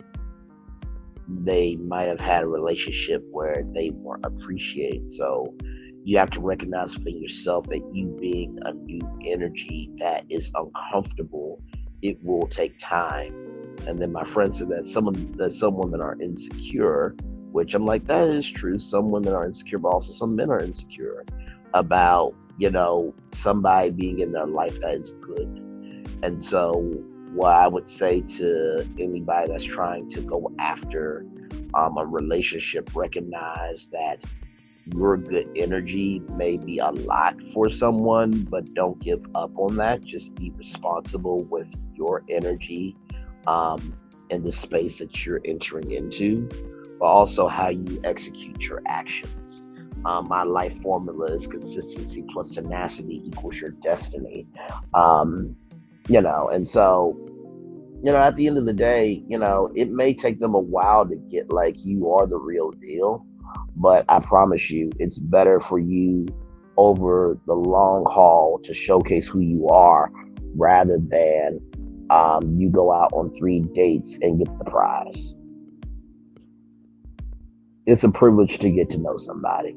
they might have had a relationship where they weren't appreciated. So you have to recognize within yourself that you being a new energy that is uncomfortable, it will take time. And then my friend said that some women are insecure, which I'm like, that is true. Some women are insecure, but also some men are insecure about, somebody being in their life that is good. And so what I would say to anybody that's trying to go after a relationship, recognize that your good energy may be a lot for someone, but don't give up on that. Just be responsible with your energy in the space that you're entering into, but also how you execute your actions. My life formula is consistency plus tenacity equals your destiny. And so, at the end of the day, it may take them a while to get like you are the real deal, but I promise you, it's better for you over the long haul to showcase who you are rather than you go out on 3 dates and get the prize. It's a privilege to get to know somebody.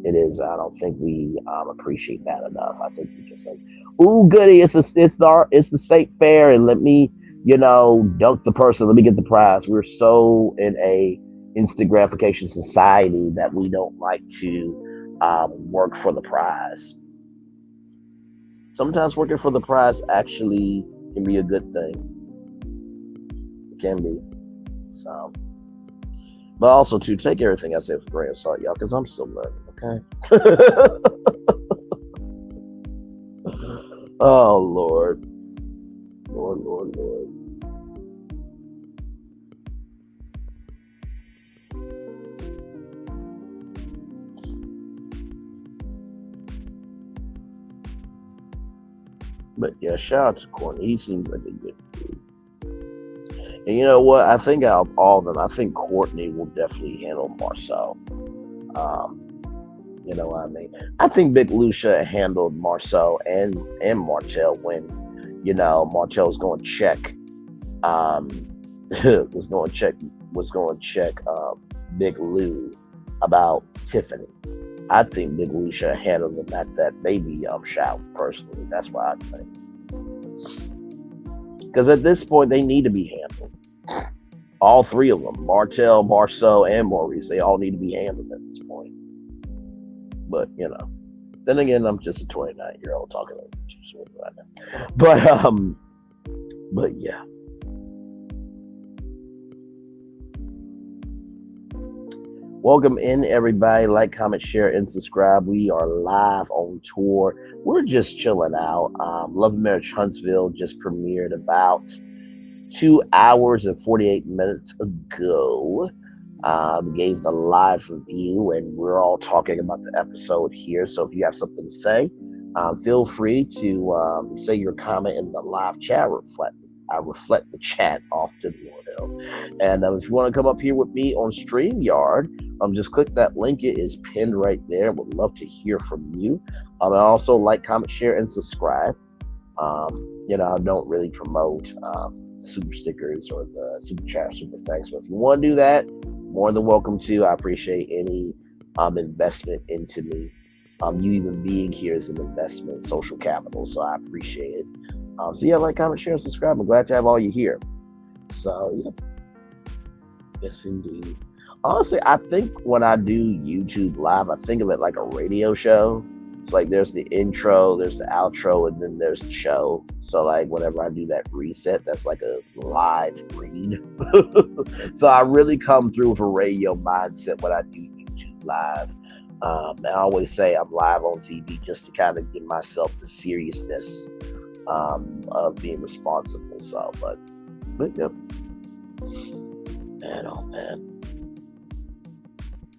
It is. I don't think we appreciate that enough. I think we just say, "Ooh, goody! It's the state fair, and let me, dunk the person. Let me get the prize." We're so in a instant gratification society that we don't like to work for the prize. Sometimes working for the prize actually can be a good thing. It can be. So, but also to take everything I say with a grain of salt, y'all, because I'm still learning. Okay. Oh Lord, Lord, Lord, Lord. But yeah, shout out to Courtney. He seems like a good dude. And you know what? I think out of all of them, I think Courtney will definitely handle Marcel. Um, you know what I mean? I think Big Lucia handled Marcel and Martell when, Martell's going to check, um, was going to check Big Lou about Tiffany. I think Big Lucia handled them at that baby shower. Personally, that's what I think. Because at this point, they need to be handled. All 3 of them, Martell, Marceau, and Maurice, they all need to be handled at this point. But then again, I'm just a 29-year-old talking like too soon right now. But yeah. Welcome in, everybody. Like, comment, share, and subscribe. We are live on tour. We're just chilling out. Love and Marriage Huntsville just premiered about 2 hours and 48 minutes ago. Gave the live review, and we're all talking about the episode here. So if you have something to say, feel free to say your comment in the live chat. I reflect the chat often, Lord. And if you want to come up here with me on StreamYard, just click that link. It is pinned right there. Would love to hear from you. And also like, comment, share, and subscribe. I don't really promote super stickers or the super chat, super thanks. But if you want to do that, more than welcome to. I appreciate any investment into me. You even being here is an investment in social capital, so I appreciate it. So yeah, like, comment, share, and subscribe. I'm glad to have all you here. So yeah, yes indeed. Honestly, I think when I do YouTube live, I think of it like a radio show. It's like there's the intro, there's the outro, and then there's the show. So like whenever I do that reset, that's like a live read. So I really come through with a radio mindset when I do YouTube live. And I always say I'm live on TV just to kind of give myself the seriousness of being responsible. So, but But yep. Man, oh man.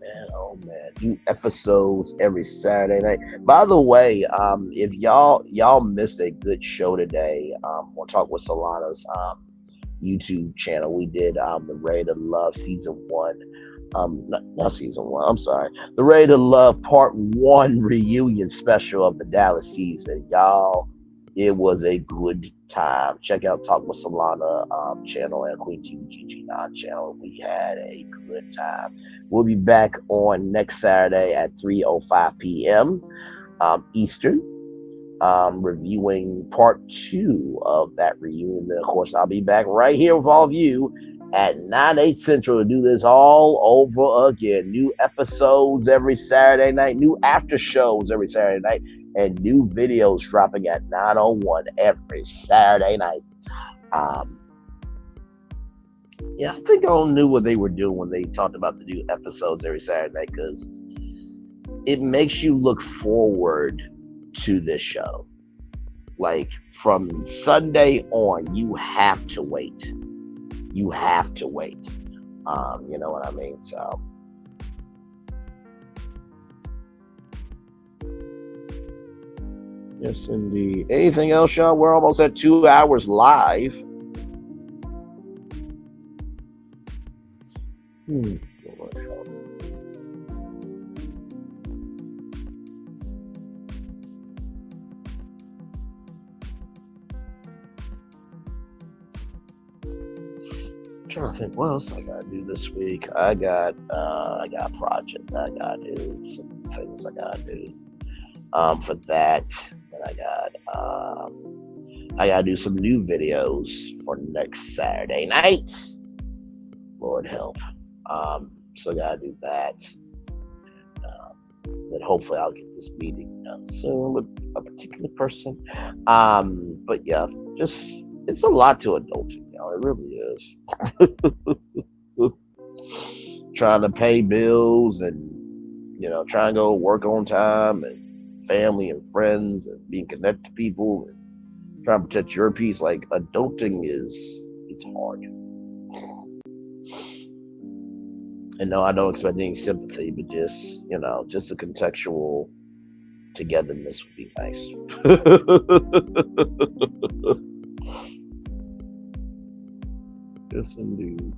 Man, oh man, new episodes every Saturday night. By the way, if y'all missed a good show today, we'll talk with Solana's YouTube channel. We did the Raid of Love season 1. Not season 1. I'm sorry, the Raid of Love part 1 reunion special of the Dallas season. Y'all, it was a good time. Check out Talk with Solana channel and Queen TVGG9 channel. We had a good time. We'll be back on next Saturday at 3:05 p.m. Eastern, reviewing part 2 of that reunion. Then, of course, I'll be back right here with all of you at 9/8 Central to do this all over again. New episodes every Saturday night, new after shows every Saturday night, and new videos dropping at 9:01 every Saturday night. Yeah, I think I all knew what they were doing when they talked about the new episodes every Saturday night, because it makes you look forward to this show. Like, from Sunday on, you have to wait. You have to wait. You know what I mean? So, yes, indeed. Anything else, y'all? We're almost at 2 hours live. Trying to think what else I gotta do this week. I got a project I gotta do, some things I gotta do for that. And I gotta do some new videos for next Saturday night. Lord help. So I gotta do that. Then hopefully I'll get this meeting done soon with a particular person. But yeah, just it's a lot to adulting, y'all. It really is. Trying to pay bills and trying to go work on time, and family and friends, and being connected to people, and trying to protect your peace. Like, adulting it's hard. And no, I don't expect any sympathy, but just a contextual togetherness would be nice. Yes, indeed.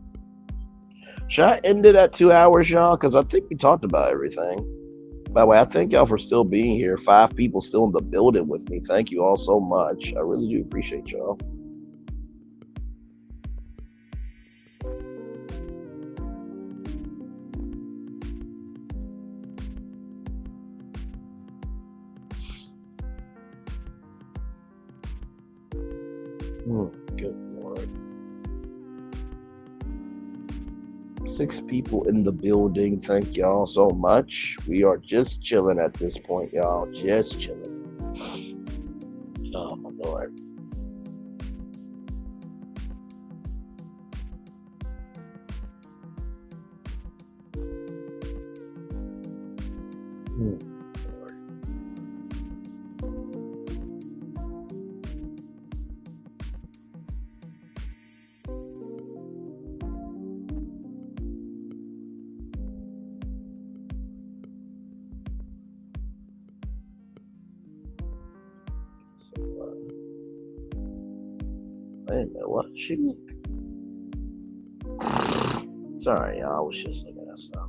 Should I end it at 2 hours, y'all? Because I think we talked about everything. By the way, I thank y'all for still being here. 5 people still in the building with me. Thank you all so much. I really do appreciate y'all. Good Lord. 6 people in the building. Thank y'all so much. We are just chilling at this point, y'all. Just chilling. Oh, my Lord. Wait a minute, what? Shoot. Sorry, y'all. I was just looking at stuff.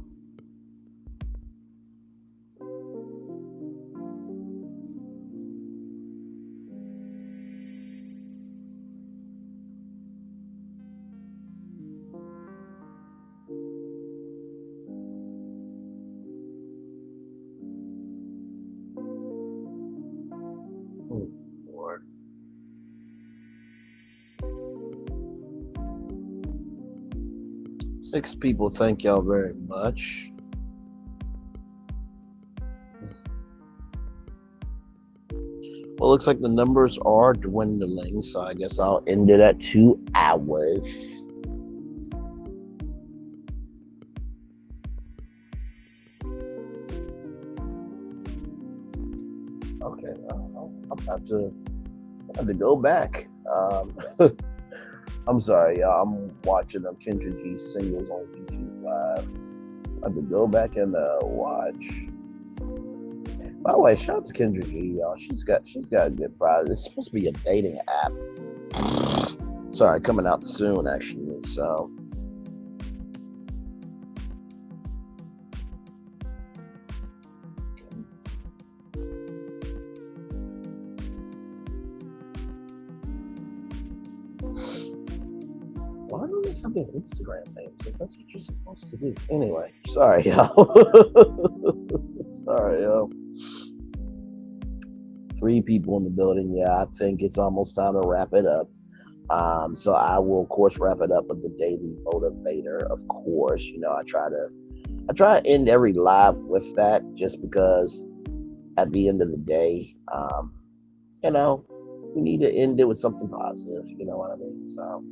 Lord. 6 people, thank y'all very much. Well, looks like the numbers are dwindling, so I guess I'll end it at 2 hours. Okay, I'll have to go back. I'm sorry, y'all. I'm watching Kendra G singles on YouTube Live. I have to go back and watch. By the way, shout out to Kendra G, y'all. She's got a good product. It's supposed to be a dating app. Sorry, coming out soon actually. So why don't they have their Instagram names if that's what you're supposed to do? Anyway, sorry, y'all. Sorry, y'all. 3 people in the building. Yeah, I think it's almost time to wrap it up. So I will, of course, wrap it up with the daily motivator. Of course, I try to end every live with that, just because at the end of the day, we need to end it with something positive. You know what I mean? So,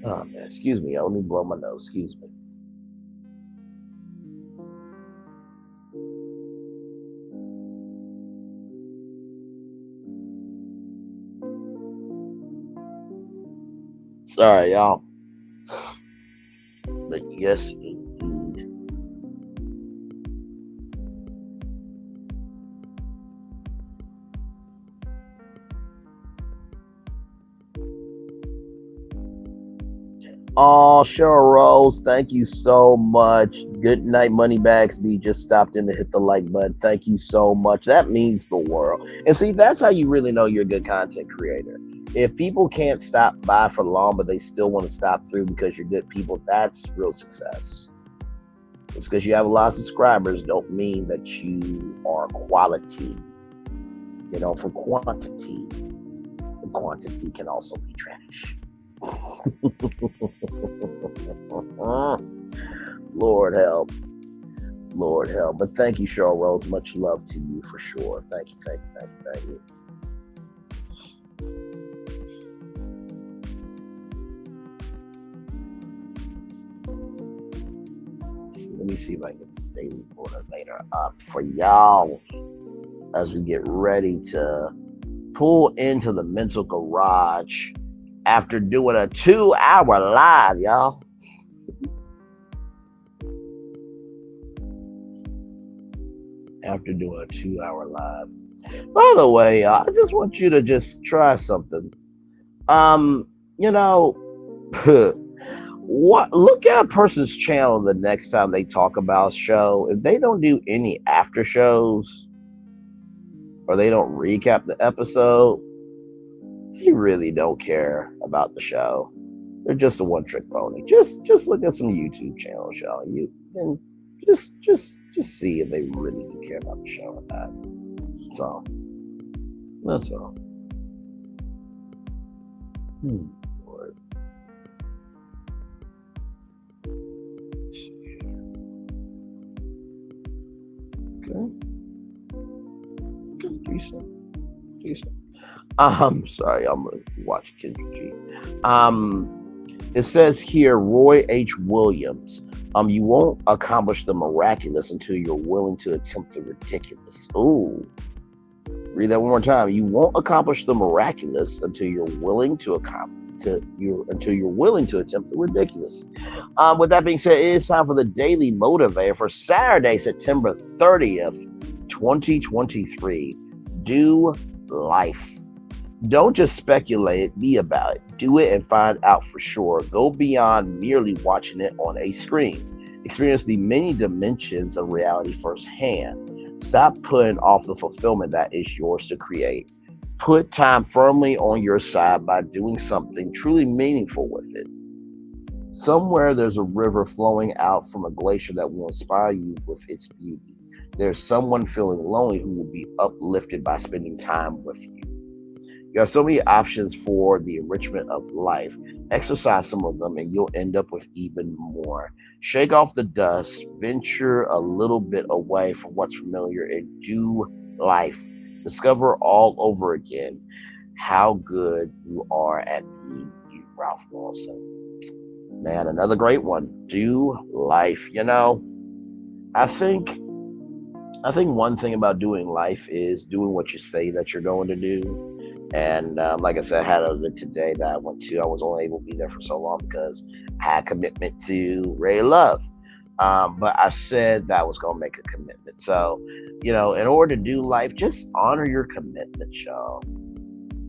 oh man, excuse me. Let me blow my nose. Excuse me. Sorry, y'all. But yes, indeed. Oh, Cheryl Rose, thank you so much. Good night, Moneybags B. Just stopped in to hit the like button. Thank you so much. That means the world. And see, that's how you really know you're a good content creator. If people can't stop by for long, but they still want to stop through because you're good people, that's real success. Just because you have a lot of subscribers don't mean that you are quality. For quantity, the quantity can also be trash. Lord help. Lord help. But thank you, Cheryl Rose. Much love to you for sure. Thank you, thank you, thank you, thank you. Let me see if I can get the daily motivator up for y'all as we get ready to pull into the mental garage after doing a 2-hour live, y'all. After doing a 2-hour live. By the way, I just want you to just try something. What? Look at a person's channel the next time they talk about a show. If they don't do any after shows or they don't recap the episode, they really don't care about the show. They're just a one-trick pony. Just look at some YouTube channels, y'all. You and just see if they really do care about the show or not. So that's all. Lord. Okay. Decent. Sorry, I'm gonna watch Kendra G. It says here, Roy H. Williams. You won't accomplish the miraculous until you're willing to attempt the ridiculous. Ooh. Read that one more time. You won't accomplish the miraculous until you're willing to attempt the ridiculous. With that being said, it is time for the Daily Motivator for Saturday, September 30th, 2023. Do life. Don't just speculate, be about it. Do it and find out for sure. Go beyond merely watching it on a screen. Experience the many dimensions of reality firsthand. Stop putting off the fulfillment that is yours to create. Put time firmly on your side by doing something truly meaningful with it. Somewhere there's a river flowing out from a glacier that will inspire you with its beauty. There's someone feeling lonely who will be uplifted by spending time with you. You have so many options for the enrichment of life. Exercise some of them and you'll end up with even more. Shake off the dust, venture a little bit away from what's familiar, and do life. Discover all over again how good you are at being you, Ralph Wilson. Man, another great one. Do life. I think one thing about doing life is doing what you say that you're going to do. And like I said, I had an event today that I went to. I was only able to be there for so long because I had a commitment to Ray Love. But I said that I was going to make a commitment. So, in order to do life, just honor your commitments, y'all.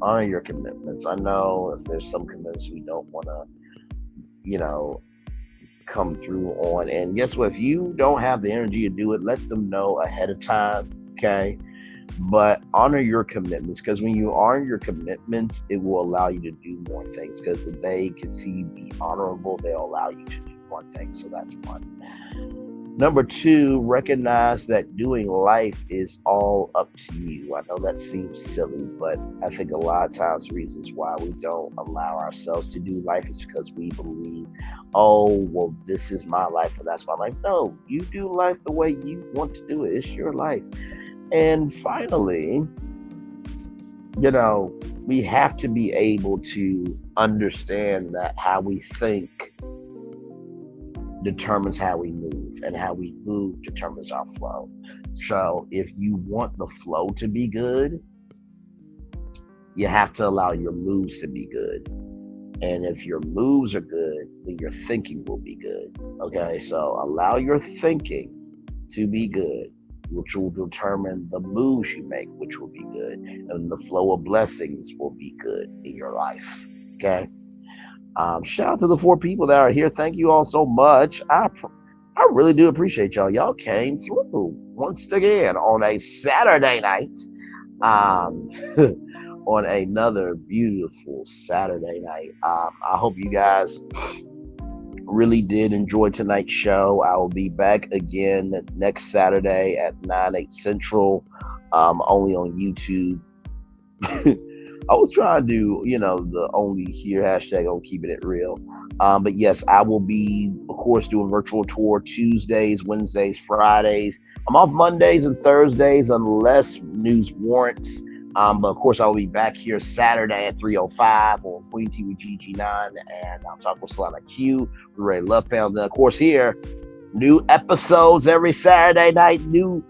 Honor your commitments. I know there's some commitments we don't want to, you know, come through on. And guess what? If you don't have the energy to do it, let them know ahead of time. Okay. But honor your commitments, because when you honor your commitments, it will allow you to do more things, because if they can see you be honorable, they'll allow you to do more things. So that's one. Number two, recognize that doing life is all up to you. I know that seems silly, but I think a lot of times reasons why we don't allow ourselves to do life is because we believe, oh, well, this is my life or that's my life. No, you do life the way you want to do it. It's your life. And finally, we have to be able to understand that how we think determines how we move, and how we move determines our flow. So if you want the flow to be good, you have to allow your moves to be good. And if your moves are good, then your thinking will be good. Okay, so allow your thinking to be good, which will determine the moves you make, which will be good. And the flow of blessings will be good in your life. Okay. Shout out to the 4 people that are here. Thank you all so much. I really do appreciate y'all. Y'all came through once again on a Saturday night. Um, on another beautiful Saturday night. I hope you guys really did enjoy tonight's show. I will be back again next Saturday at 9/8 Central, only on YouTube. I was trying to do, the only here hashtag on keeping it real. But yes, I will be, of course, doing virtual tour Tuesdays, Wednesdays, Fridays. I'm off Mondays and Thursdays unless news warrants. But of course, I will be back here Saturday at 3:05 on Queen TV GG9, and I'm talking with Solana Q, Ray Love Pound. Then, of course, here, new episodes every Saturday night, new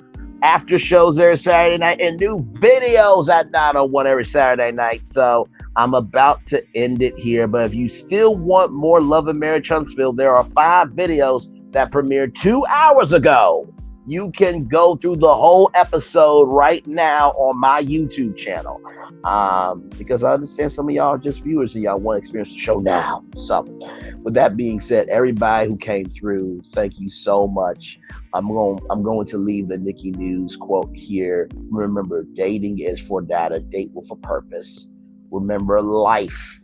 after shows every Saturday night, and new videos at 9:01 every Saturday night. So I'm about to end it here. But if you still want more Love and Marriage Huntsville, there are 5 videos that premiered 2 hours ago. You can go through the whole episode right now on my YouTube channel. Because I understand some of y'all are just viewers and y'all want to experience the show now. So with that being said, everybody who came through, thank you so much. I'm going to leave the Nikki News quote here. Remember, dating is for data. Date with a purpose. Remember, life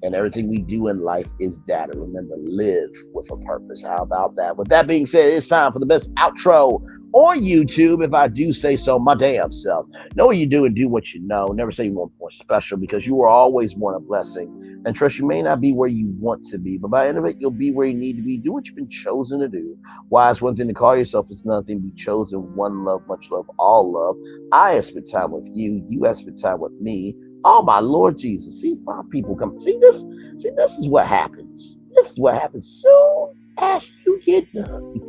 and everything we do in life is data. Remember, live with a purpose. How about that? With that being said, it's time for the best outro on YouTube, if I do say so my damn self. Know what you do and do what you know. Never say you want more special, because you are always born a blessing. And trust, you may not be where you want to be, but by the end of it, you'll be where you need to be. Do what you've been chosen to do. Why, it's one thing to call yourself, it's another thing to be chosen. One love, much love, all love. I have spent time with you. You have spent time with me. Oh my Lord Jesus. See, 5 people come. See, this is what happens. This is what happens soon as you get done.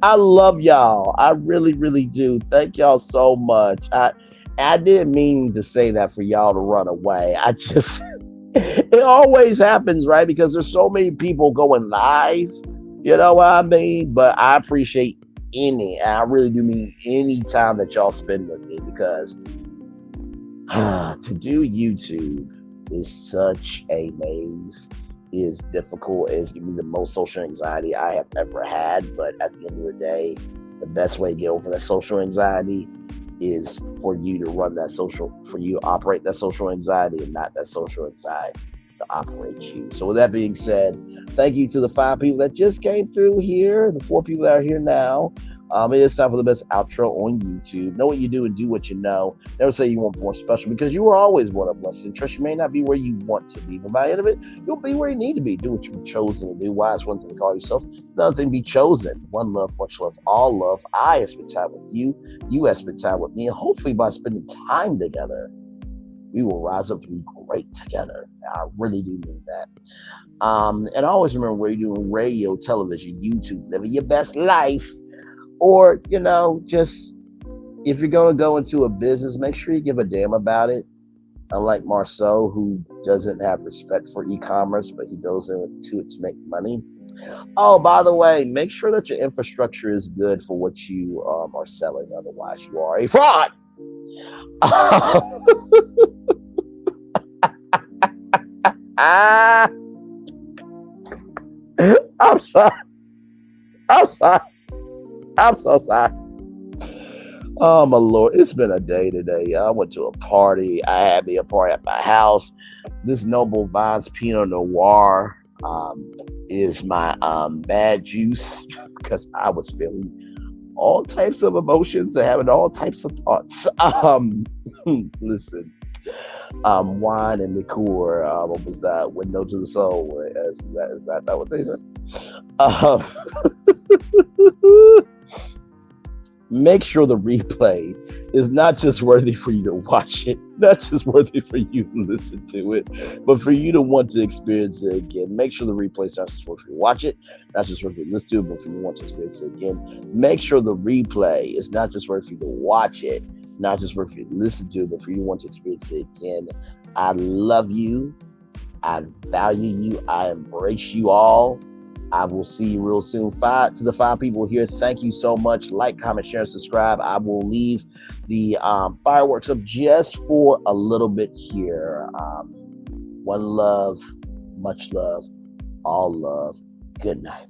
I love y'all. I really, really do. Thank y'all so much. I didn't mean to say that for y'all to run away. I just, it always happens, right? Because there's so many people going live. You know what I mean? But I appreciate I really do mean any time that y'all spend with me, because to do YouTube is such a maze, is difficult, is giving me the most social anxiety I have ever had. But at the end of the day, the best way to get over that social anxiety is for you to operate that social anxiety, and not that social anxiety to operate you. So with that being said, thank you to the 5 people that just came through here, the 4 people that are here now. It is time for the best outro on YouTube. Know what you do and do what you know. Never say you want more special, because you were always born a blessing. Trust, you may not be where you want to be, but by the end of it, you'll be where you need to be. Do what you've chosen to do. Why? It's one thing to call yourself, another thing to be chosen. One love, much love, all love. I have spent time with you. You have spent time with me. And hopefully by spending time together, we will rise up to be great together. I really do mean that. And I always remember, where you're doing radio, television, YouTube, living your best life, or, just if you're going to go into a business, make sure you give a damn about it. Unlike Marceau, who doesn't have respect for e-commerce, but he goes into it to make money. Oh, by the way, make sure that your infrastructure is good for what you are selling. Otherwise, you are a fraud. I'm sorry. I'm sorry. I'm so sorry. Oh my lord, it's been a day today. I went to a party. I had me a party at my house. This Noble Vines Pinot Noir is my bad juice because I was feeling all types of emotions and having all types of thoughts. Listen, wine and liqueur. What was that? Window to the soul. Is that what they said? Um, make sure the replay is not just worthy for you to watch it, not just worthy for you to listen to it, but for you to want to experience it again. Make sure the replay is not just worthy for you to watch it, not just worthy for you to listen to it, but for you to want to experience it again. Make sure the replay is not just worthy for you to watch it, not just worthy for you to listen to it, but for you to want to experience it again. I love you. I value you. I embrace you all. I will see you real soon. To the 5 people here, thank you so much. Like, comment, share, and subscribe. I will leave the fireworks up just for a little bit here. One love, much love, all love. Good night.